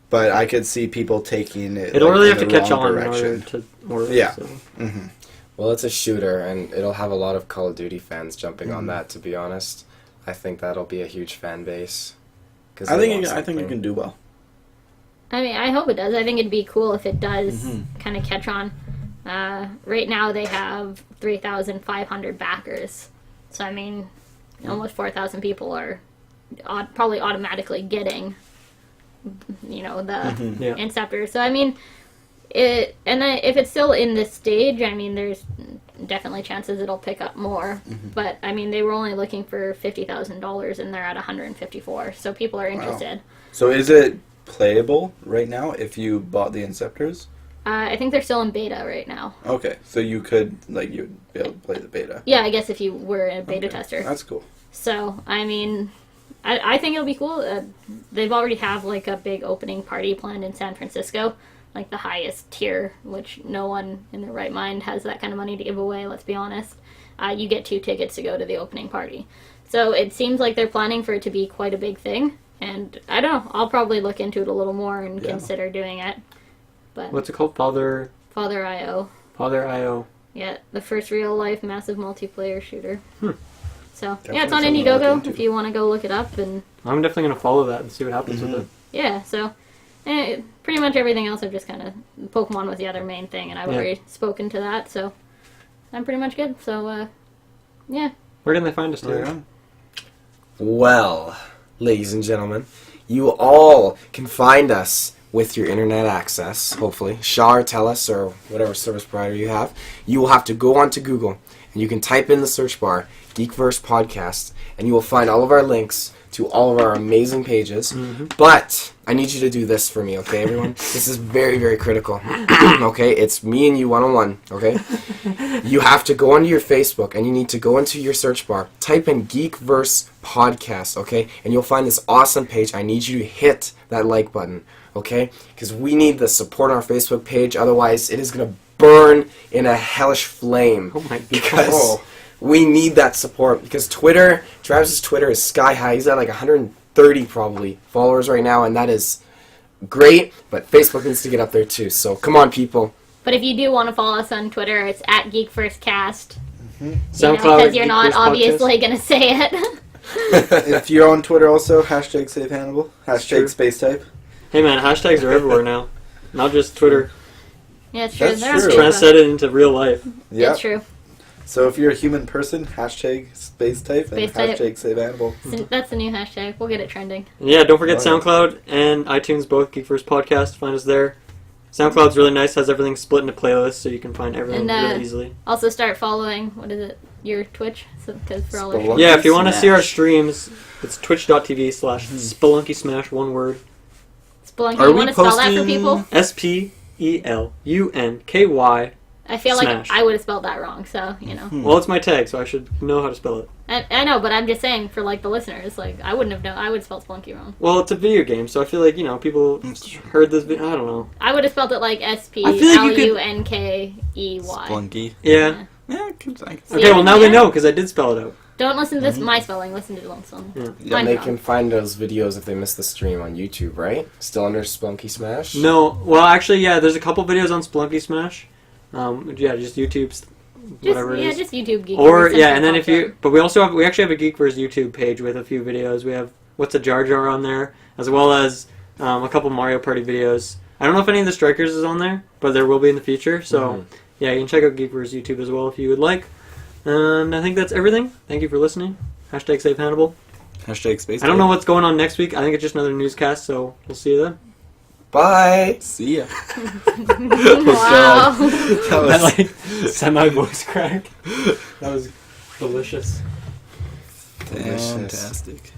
But I could see people taking it. It'll like, really in have to the catch wrong on direction. in order to work. Yeah. So. Mm-hmm. Well, it's a shooter, and it'll have a lot of Call of Duty fans jumping on that, to be honest. I think that'll be a huge fan base. I think it can do well. I mean, I hope it does. I think it'd be cool if it does kind of catch on. Right now they have 3,500 backers. So, I mean, almost 4,000 people are probably automatically getting, you know, the Inceptor. So, I mean, if it's still in this stage, I mean, there's definitely chances it'll pick up more. But, I mean, they were only looking for $50,000 and they're at 154. So people are interested. Wow. So is it playable right now if you bought the Inceptors? I think they're still in beta right now. Okay, so you could you'd be able to play the beta. Yeah, I guess if you were a beta tester. That's cool. So, I mean, I think it'll be cool. They've already have like a big opening party planned in San Francisco, like the highest tier, which no one in their right mind has that kind of money to give away, let's be honest. You get 2 tickets to go to the opening party. So it seems like they're planning for it to be quite a big thing. And I don't know, I'll probably look into it a little more and consider doing it. But What's it called? Father I.O. Yeah, the first real-life massive multiplayer shooter. So, yeah, it's on Definitely something to look Indiegogo into. if you want to go look it up. And I'm definitely going to follow that and see what happens with it. yeah, so pretty much everything else I've just kind of... Pokemon was the other main thing, and I've already spoken to that, so I'm pretty much good. So, yeah. Where can they find us, Taylor? Yeah. Well, ladies and gentlemen, you all can find us with your internet access, hopefully. Shaw or TELUS or whatever service provider you have. You will have to go onto Google, and you can type in the search bar, GeekVerse Podcast, and you will find all of our links to all of our amazing pages. But I need you to do this for me, okay, everyone? This is very, very critical. Okay? It's me and you one-on-one, okay? You have to go onto your Facebook, and you need to go into your search bar, type in GeekVerse Podcast, okay? And you'll find this awesome page. I need you to hit that like button, okay? Because we need the support on our Facebook page. Otherwise, it is going to burn in a hellish flame. Oh my God. Because we need that support. Because Travis's Twitter is sky high. He's at like 130 probably followers right now, and that is great. But Facebook needs to get up there too. So come on, people. But if you do want to follow us on Twitter, it's at GeekVerseCast. SoundCloud. Because you're not Geek Verse obviously going to say it. If you're on Twitter also, hashtag Save Hannibal, True. hashtag Space Type. Hey man, hashtags are everywhere now. Not just Twitter. Yeah, it's true. That's They're on true. Facebook. Translate it into real life. Yeah. It's true. So if you're a human person, hashtag Space Type and Space Type. hashtag Save Hannibal. That's the new hashtag. We'll get it trending. And yeah, don't forget Oh, yeah. SoundCloud and iTunes, both GeekVerse Podcast. Find us there. SoundCloud's really nice, has everything split into playlists, so you can find everything And, really easily. Also start following, what is it, your Twitch? Because for all our Spelunky Yeah, if you want to see our Smash. streams, it's twitch.tv/SpelunkySmash, one word. Spelunky, Are you we want to spell that for posting- people? SPELUNKY. I feel like Smash. I would have spelled that wrong, so, you know. Well, it's my tag, so I should know how to spell it. I know, but I'm just saying for, like, the listeners, like, I wouldn't have known. I would have spelled Spelunky wrong. Well, it's a video game, so I feel like, people heard this video. I don't know. I would have spelled it like I feel like you could- SPLUNKEY. Splunky. Yeah. Yeah, I can say. See, Okay, well, now we yeah. know, because I did spell it out. Don't listen to this, my spelling. Listen to Dylan's spelling. Yeah. And Mine's they wrong. can find those videos if they miss the stream on YouTube, right? Still under Splunky Smash? No, well, actually, yeah, there's a couple videos on Splunky Smash. Yeah, just YouTube's, whatever it is. Just YouTube Geek. Or Verse yeah, and and then then if you, but we actually have a GeekVerse YouTube page with a few videos. We have What's a Jar Jar on there, as well as a couple Mario Party videos. I don't know if any of the Strikers is on there, but there will be in the future. So yeah, you can check out GeekVerse YouTube as well if you would like. And I think that's everything. Thank you for listening. Hashtag Save Hannibal. Hashtag Space I don't know what's going on next week. I think it's just another newscast, so we'll see you then. Bye! See ya. wow. That was That semi voice crack. That was delicious. fantastic.